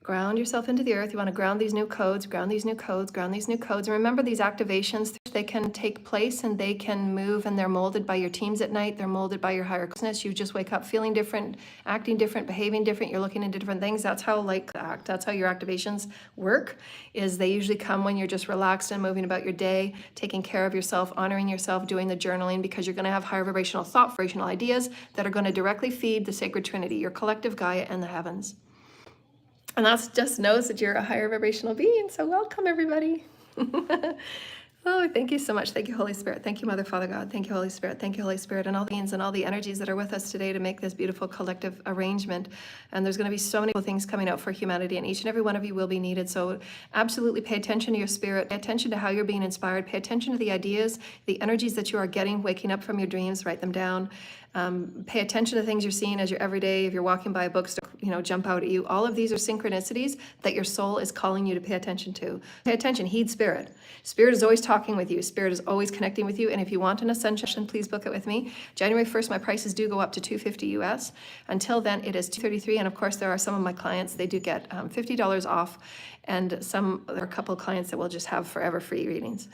A: Ground yourself into the earth. You want to ground these new codes, ground these new codes, ground these new codes. And remember these activations, they can take place and they can move, and they're molded by your teams at night. They're molded by your higher consciousness. You just wake up feeling different, acting different, behaving different. You're looking into different things. That's how light act. That's how your activations work, is they usually come when you're just relaxed and moving about your day, taking care of yourself, honoring yourself, doing the journaling, because you're going to have higher vibrational thought, vibrational ideas that are going to directly feed the sacred trinity, your collective Gaia and the heavens. And that just knows that you're a higher vibrational being. So welcome, everybody. Oh, thank you so much. Thank you, Holy Spirit. Thank you, Mother, Father, God. Thank you, Holy Spirit. Thank you, Holy Spirit, and all the beings and all the energies that are with us today to make this beautiful collective arrangement. And there's going to be so many cool things coming out for humanity, and each and every one of you will be needed. So absolutely pay attention to your spirit. Pay attention to how you're being inspired. Pay attention to the ideas, the energies that you are getting, waking up from your dreams. Write them down. Pay attention to things you're seeing as you're every day. If you're walking by a bookstore, jump out at you. All of these are synchronicities that your soul is calling you to pay attention to. Pay attention, heed spirit. Spirit is always talking with you. Spirit is always connecting with you. And if you want an Ascension, please book it with me. January 1st, my prices do go up to $250 US. Until then, it is $233. And of course, there are some of my clients, they do get $50 off. And there are a couple of clients that will just have forever free readings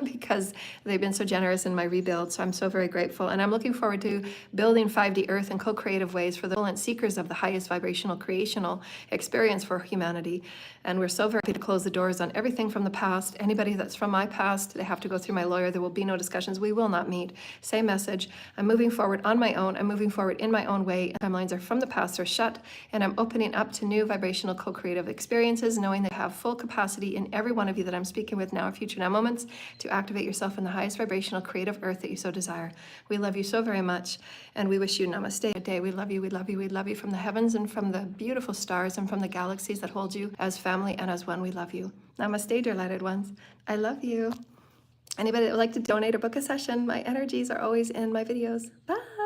A: because they've been so generous in my rebuild. So I'm so very grateful. And I'm looking forward to building 5D Earth in co-creative ways for the seekers of the highest vibrational creational experience for humanity. And we're so very happy to close the doors on everything from the past. Anybody that's from my past, they have to go through my lawyer. There will be no discussions. We will not meet. Same message. I'm moving forward on my own. I'm moving forward in my own way. Timelines are from the past are shut, and I'm opening up to new vibrational co-creative experiences, knowing that I have full capacity in every one of you that I'm speaking with now, future now moments, to activate yourself in the highest vibrational creative earth that you so desire. We love you so very much, and we wish you namaste. Good day. We love you. We love you. We love you from the heavens and from the beautiful stars and from the galaxies that hold you as family and as one. We love you. Namaste, dear lighted ones. I love you. Anybody that would like to donate or book a session, my energies are always in my videos. Bye.